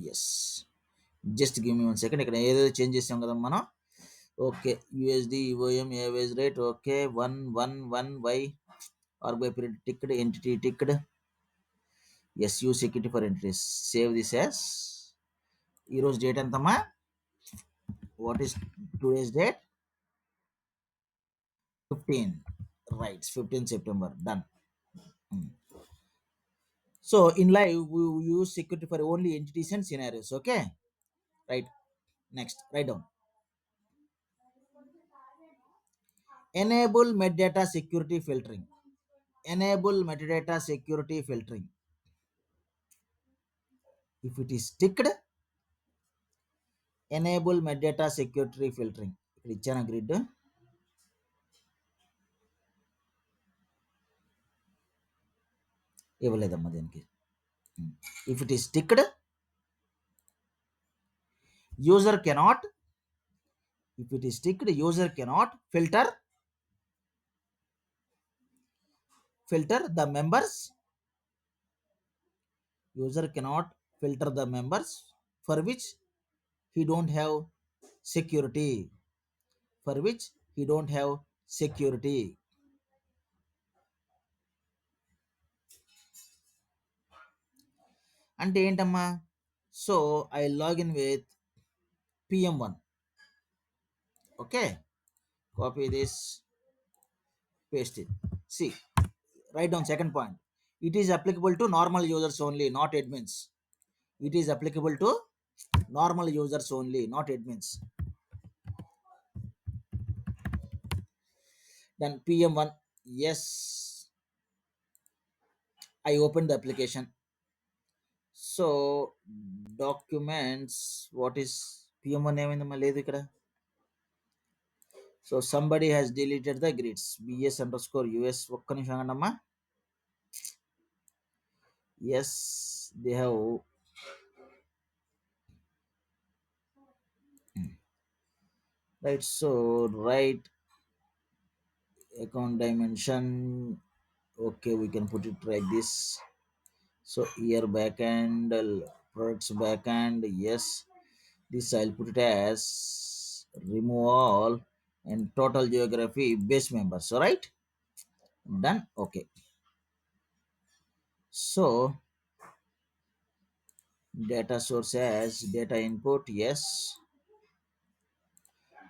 Yes. Just give me 1 second. ఇక్కడ ఏదో change చేసాం కదా మనం. Okay, USD UOM average rate. Okay, 111Y or by period ticked entity ticked. Yes, use security for entities. Save this as. ఈరోజు date ఎంతమ్మా? What is today's date? 15. Right, 15 September. Done. So in live we use security for only entities and scenarios. Okay, right. Next, write down. Enable metadata security filtering. Enable metadata security filtering. If it is ticked, enable metadata security filtering. ఇక్కడ ఇచ్చాను grid. ఇవ్వలేదమ్మా దీనికి. If it is ticked, user cannot. If it is ticked, user cannot filter the members. User cannot filter the members for which he don't have security. For which he don't have security. అంటే ఏంటమ్మా? So I log in with PM1. Okay, copy this, paste it. See, write down second point. It is applicable to normal users only, not admins. It is applicable to normal users only, not admins. Then PM1. Yes, I opened the application. So documents, what is PM1 ఏమైందమ్మా? లేదు ఇక్కడ. So somebody has deleted the grids. BS_US. ఒక్క నిమిషం ఆగండమ్మా. Yes, they have. Right, so right account dimension. Okay, we can put it like this. So here backend, products backend. Yes, this I'll put it as remove all and total geography base members. All right, done. Okay, so data source as data input. Yes,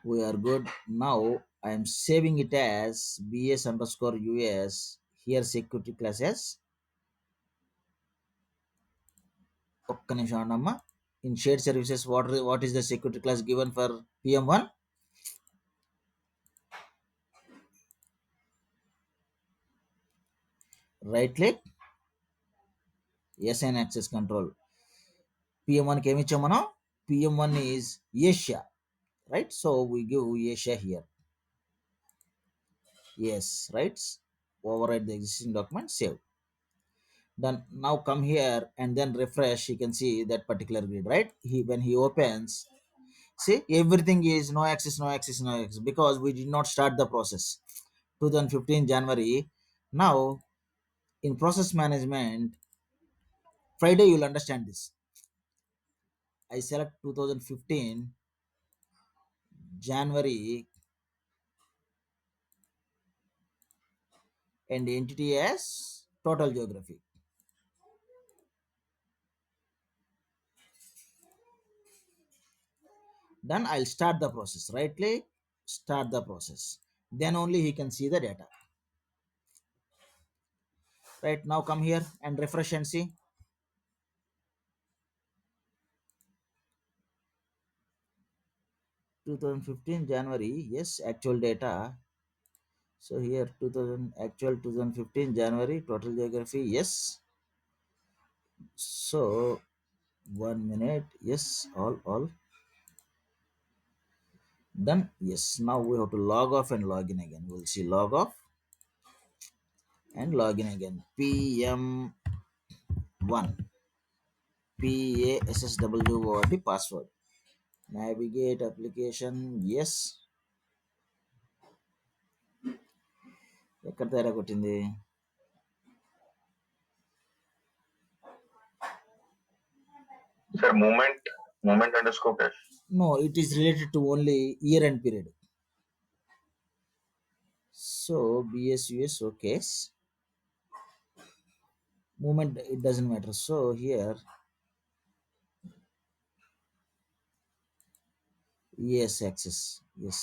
we are good. Now I am saving it as bs_us. Here security classes. ఒక్క నిమిషం అన్నమ్మా. In shared services, what is the security class given for PM1? Right click, assign access control. PM1 కి ఏమి ఇచ్చాం మనం? PM1 is Asia, right? So we give Asia here. Yes, right. Override the existing document, save. Then now come here and then refresh, you can see that particular grid, right? When he opens, see everything is no access, no access, no access, because we did not start the process 2015 January. Now in process management, Friday you'll understand this. I select 2015 January and entity as total geography. Then I'll start the process. Right click, start the process. Then only he can see the data. Right now come here and refresh and see. 2015 January, yes, actual data. So here 2000 actual 2015 January total geography, yes. So 1 minute, yes, all done. Yes, now we have to log off and log in again. We'll see log off and log in again. PM1 PASSWORD password. Navigate application, yes. ఎక్కడ తేడా కొట్టింది? Sir, moment underscore cache. No, it is related to only year and period. So BSUS, okay. Movement, it doesn't matter. So here, yes, access, yes.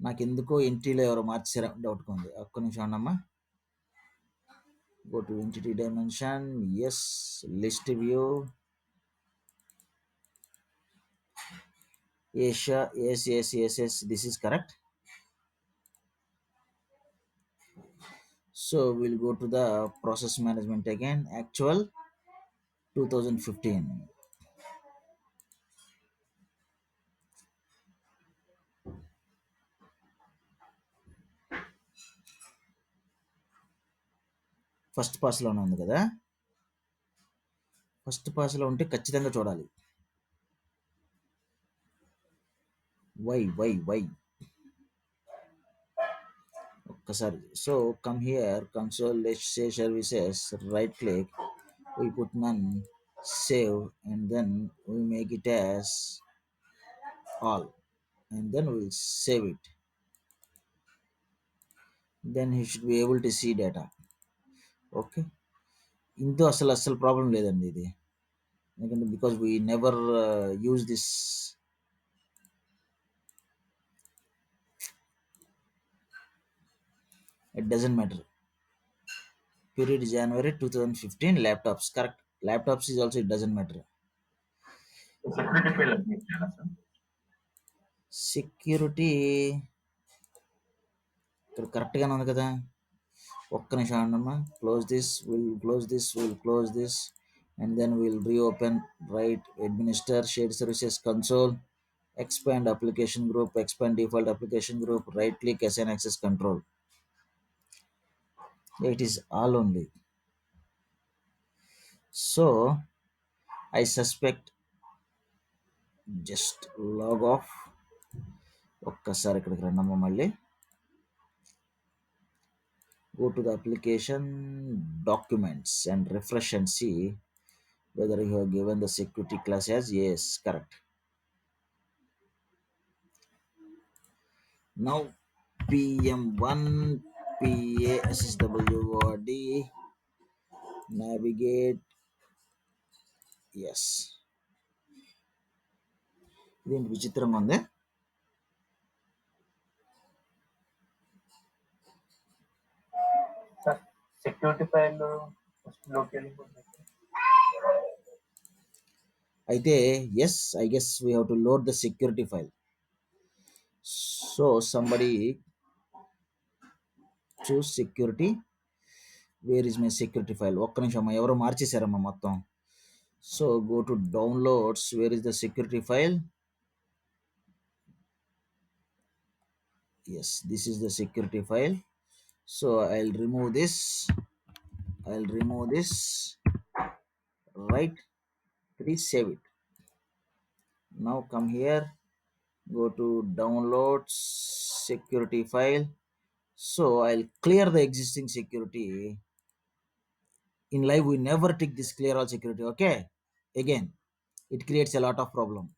నాకు ఎందుకో ఎంట్రీలో ఎవరో మార్చారా డౌట్గా ఉంది. ఒక్క నిమిషం అన్నమ్మా. Go to entity dimension, yes. List view, Asia, yes, this is correct. So we'll go to the process management again, actual 2015. First పాస్లోనే ఉంది కదా. First పాస్లో ఉంటే ఖచ్చితంగా చూడాలి. వై ఒక్కసారి. So come here, console, let's say services, right click, we put none, save, and then we make it as all, and then we'll save it. Then he should be able to see data. Okay, ఇందులో అసలు problem లేదండి ఇది. ఎందుకంటే because we never use this. It doesn't matter. Period January 2015 laptops, correct. Laptops is also, it doesn't matter. Security file update చేయాలా sir? Security ఇక్కడ కరెక్ట్గానే ఉంది కదా. ఒక్క నిమిషం అన్నమ్మా. Close this, and then we'll reopen, right, administer shared services console, expand application group, expand default application group, right click, assign access control. It is all only. So I suspect, just log off. ఒక్కసారి ఇక్కడికి రండమ్మా మళ్ళీ. Go to the application documents and refresh and see whether you have given the security class as yes, correct. Now PM1 PASSWORD, navigate, yes. ఇదేంటి విచిత్రంగా ఉంది. Sir, security file locally. అయితే yes, I guess we have to load the security file. So somebody choose security. Where is my security file? ఒక్క నిమిషం అమ్మా, ఎవరో మార్చేశారమ్మా మొత్తం. So go to downloads. Where is the security file? Yes, this is the security file. So I'll remove this, right? Please save it. Now come here, go to download security file. So I'll clear the existing security. In live, we never take this clear all security. Okay. Again, it creates a lot of problem.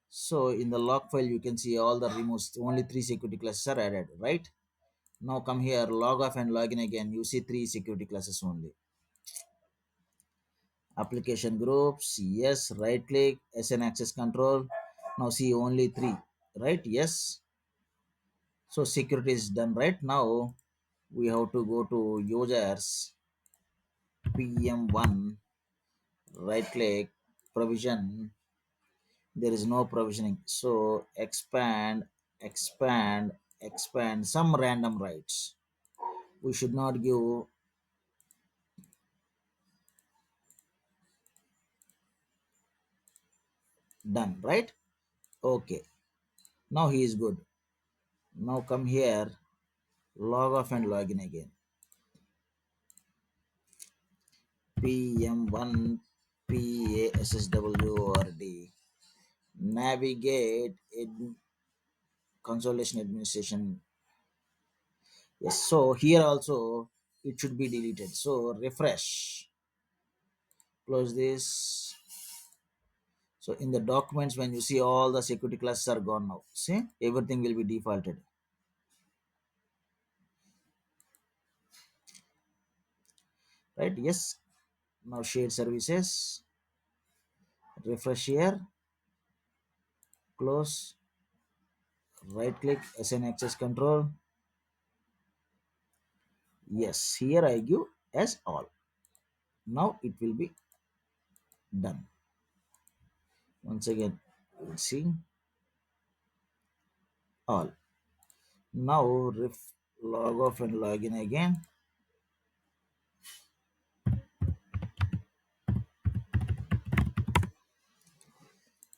So in the log file, you can see all the removes. Only three security classes are added, right? Now come here, log off and login again. You see three security classes only. Application groups, yes. Right click, SN access control. Now see only three, right? Yes. So security is done, right? Now we have to go to users, PM1, right click, provision. There is no provisioning. So expand some random rights. We should not give done, right? Okay. Now he is good. Now come here, log off and log in again. PM1 PASSWORD. Navigate consolation administration. Yes, so here also it should be deleted. So refresh. Close this. So in the documents, when you see all the security classes are gone now. See, everything will be defaulted. Right? Yes. Now shared services. Refresh here. Close. Right click. SN access control. Yes. Here I give as all. Now it will be done. Once again, we'll see all. Now log off and log in again.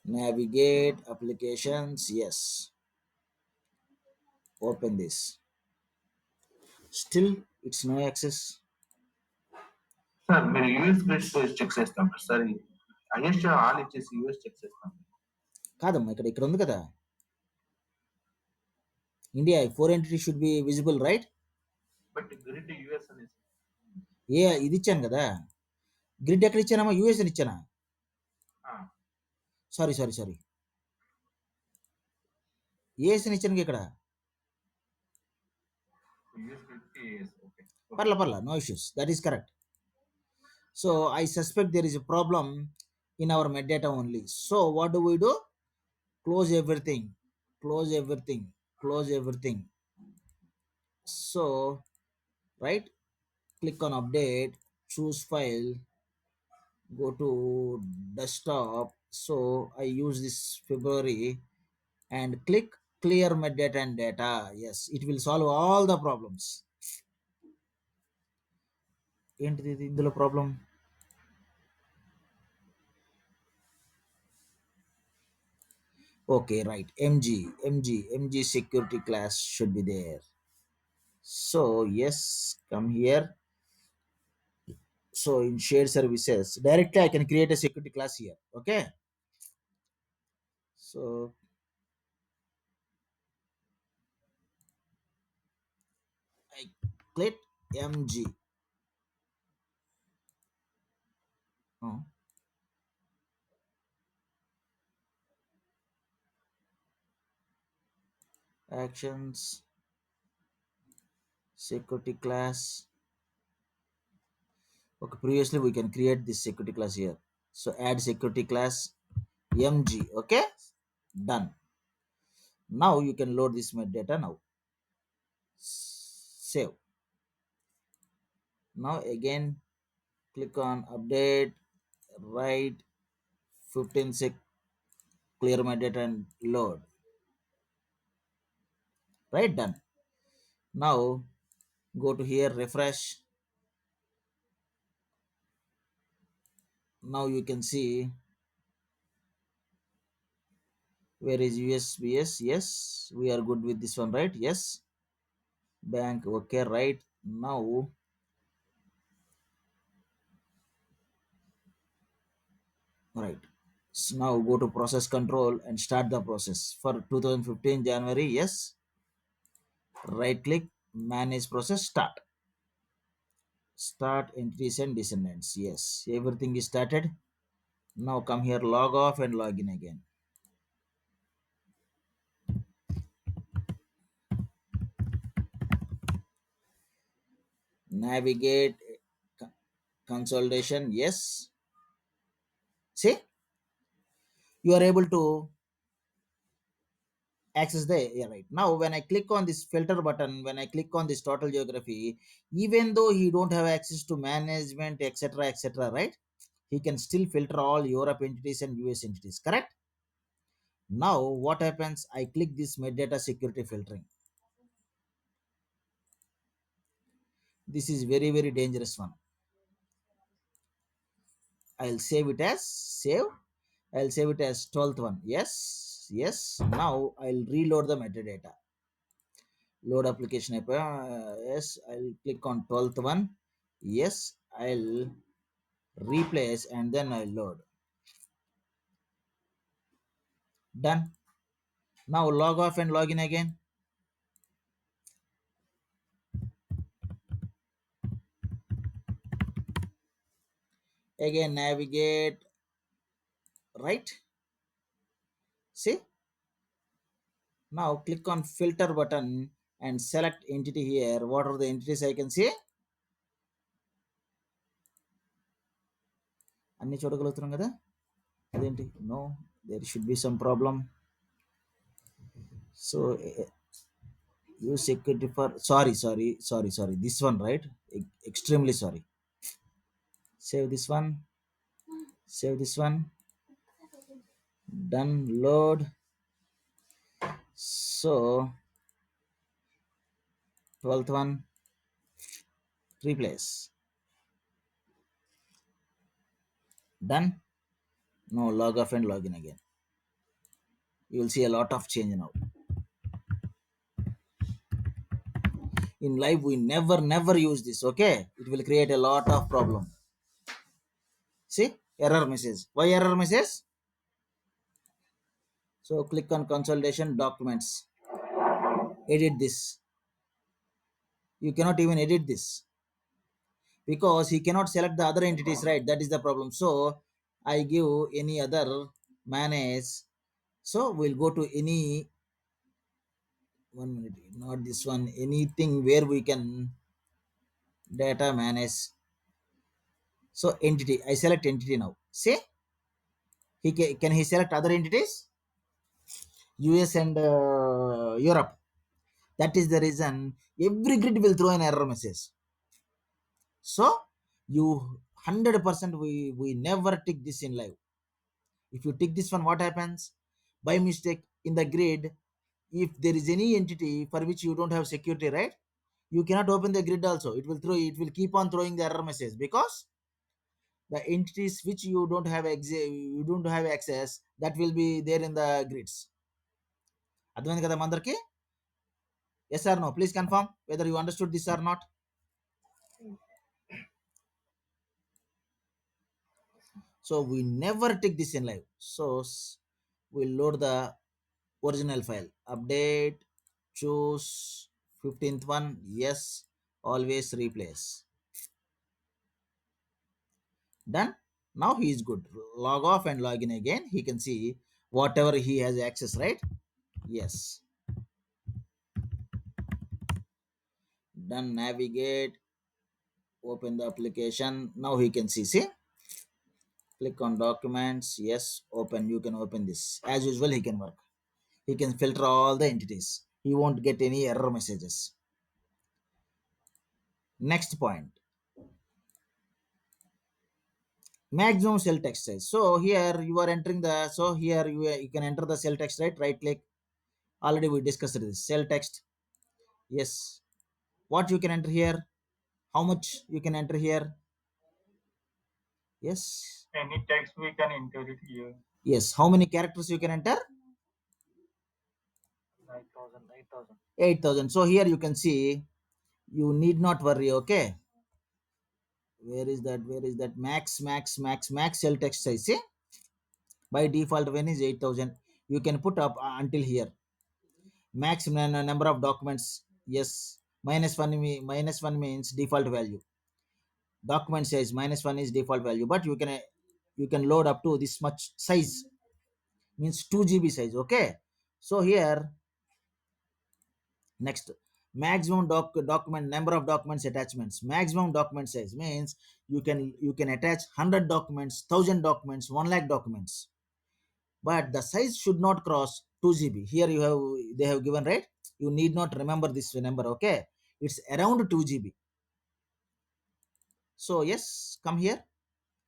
Navigate applications. Yes. Open this. Still, it's no access. Sir మీరు US based check చేస్తాం sir highest all ఇచ్చేసి US check చేస్తాం. కాదమ్మా, ఇక్కడ ఉంది కదా, India 4 entity should be visible, right? But grid US అనేసి ఇది ఇచ్చాను కదా. గ్రిడ్ ఎక్కడ ఇచ్చానమ్మా? యూఎస్ అని ఇచ్చానా? సారీ, ఏఎస్ అని ఇచ్చాను ఇక్కడ. యూఎస్ గ్రిడ్ ఓకే పర్లా, no issues, that is correct. So I suspect there is a problem in our metadata only. So what do we do? Close everything, close everything, close everything. So right click on update, choose file, go to desktop. So I use this February and click clear metadata and data. Yes, it will solve all the problems. ఏంటిది ఇందులో problem? Okay, right. MG security class should be there. So yes, come here. So in shared services, directly I can create a security class here. Okay. So I click MG. Oh, actions, security class. Okay, previously we can create this security class here. So add security class MG. Okay, done. Now you can load this metadata now. Save. Now again click on update, write 15 sec, clear metadata and load. Right, done. Now go to here, refresh. Now you can see Where is USBS? Yes, we are good with this one, right? Yes. Bank, okay, right. Now, right. So now go to process control and start the process. For 2015 January, yes. Right click, manage process, start. Start entries and descendants. Yes, everything is started. Now come here, log off and log in again. Navigate, co- consolidation. Yes. See, you are able to access the, yeah, right. Now when I click on this filter button, when I click on this total geography, even though he don't have access to management, etc., etc., right, he can still filter all Europe entities and US entities, correct? Now what happens, I click this metadata security filtering. This is very very dangerous one. I'll save it as save. I'll save it as 12th one. Yes, yes. Now I'll reload the metadata. Load application app. Yes, I'll click on 12th one. Yes, I'll replace and then I'll load. Done. Now log off and log in again. Again navigate right. See, now click on filter button and select entity here. What are the entities I can see? అన్ని చూడగలుగుతున్నాం కదా, అదేంటి, no, there should be some problem. So use security for, sorry, this one, right? Extremely sorry. Save this one, save this one. Done, load. So 12th one, replace. Done. Now log off and log in again. You will see a lot of change now. In live we never use this, okay? It will create a lot of problem. See, error message. Why error message? So click on consolidation documents, edit this. You cannot even edit this because he cannot select the other entities, right? That is the problem. So I give any other manage. So we'll go to any, 1 minute, not this one, anything where we can data manage. So entity, I select entity now. See, can he select other entities, US and Europe? That is the reason every grid will throw an error message. So you 100% we never tick this in live. If you tick this one, what happens? By mistake in the grid, if there is any entity for which you don't have security, right? You cannot open the grid also. It will keep on throwing the error message because the entities which you don't have access, that will be there in the grids. అర్థమైంది కదా అందరికి? Yes or no? Please confirm whether you understood this or not. So we never take this in live. So we'll load the original file. Update, choose 15th one. Yes, always replace. Done. Now he is good. Log off and log in again. He can see whatever he has access, right? Yes. Done. Navigate. Open the application. Now he can see. See, click on documents. Yes, open. You can open this. As usual, he can work. He can filter all the entities. He won't get any error messages. Next point, maximum cell text size. So here you are entering the, so here you can enter the cell text, right click. Already we discussed this cell text. Yes, what you can enter here, how much you can enter here. Yes, Any text we can enter it here. yes, how many characters you can enter, 8,000. 8,000. So here you can see, you need not worry. Okay, where is that max cell text size? See, by default when is 8,000, you can put up until here. Number of documents, yes, minus one means default value. Document size -1 is default value, but you can load up to this much size, means 2 GB size. Okay, so here, next, maximum document number of documents attachments. Maximum document size means you can attach 100 documents, 1,000 documents, 1 lakh documents, but the size should not cross 2 GB. Here they have given, right? You need not remember this number. Okay, it's around 2 GB. So yes, come here.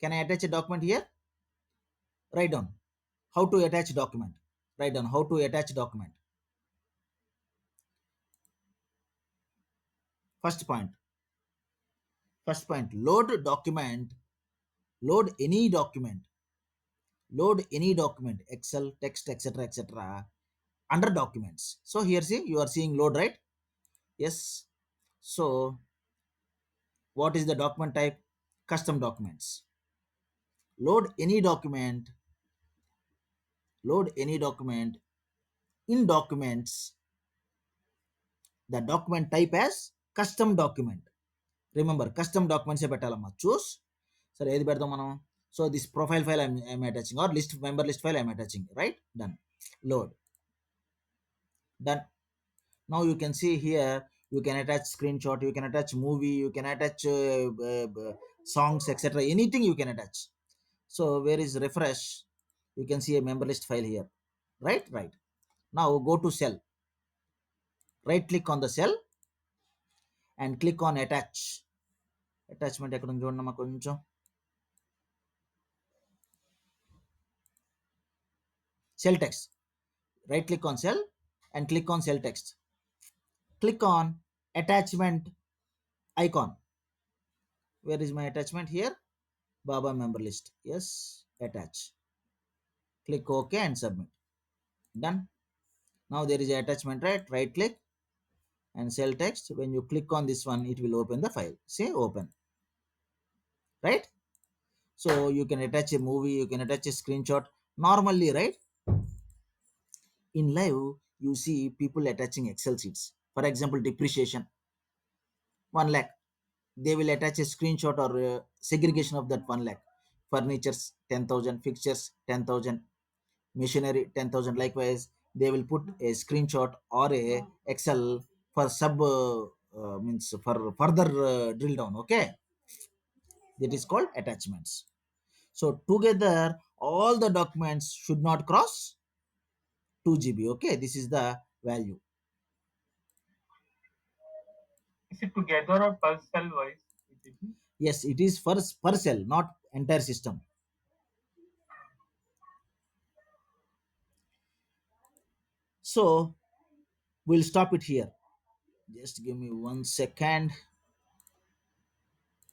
Can I attach a document here? Write down how to attach document. Write down how to attach document. First point. First point. Load document. Load any document. Load any document. Excel, text, etc., etc. Under documents. So here, see, you are seeing load, right? Yes. So what is the document type? Custom documents. Load any document. Load any document in documents. The document type as custom document. Remember custom డాక్యుమెంట్సే పెట్టాలమ్మా. Choose, సరే ఏది పెడదాం మనం? So this profile file I'm attaching, or list member list file I'm attaching, right? Done. Load. Done. Now you can see here, you can attach screenshot, you can attach movie, you can attach songs, etc. Anything you can attach. So where is refresh? You can see a member list file here, right? Right. Now go to cell. Right click on the cell and click on attach. Attachment ఎక్కడ ఉంది చూడండి కొంచెం. Cell text. Right click on cell and click on cell text. Click on attachment icon. Where is my attachment? Here, Baba member list. Yes, attach. Click OK and submit. Done. Now there is an attachment, right? Right click and cell text. When you click on this one, it will open the file. Say open. Right? So you can attach a movie, you can attach a screenshot. Normally, right? In live, you see people attaching Excel sheets. For example, depreciation 1 lakh. They will attach a screenshot or segregation of that 1 lakh. Furnitures 10,000, fixtures 10,000, machinery 10,000. Likewise, they will put a screenshot or a Excel for sub means for further drill down. Okay, that is called attachments. So together, all the documents should not cross 2 GB. Okay, this is the value. Is it together or per cell wise? ETP? Yes, it is for per cell, not entire system. So we'll stop it here. Just give me 1 second.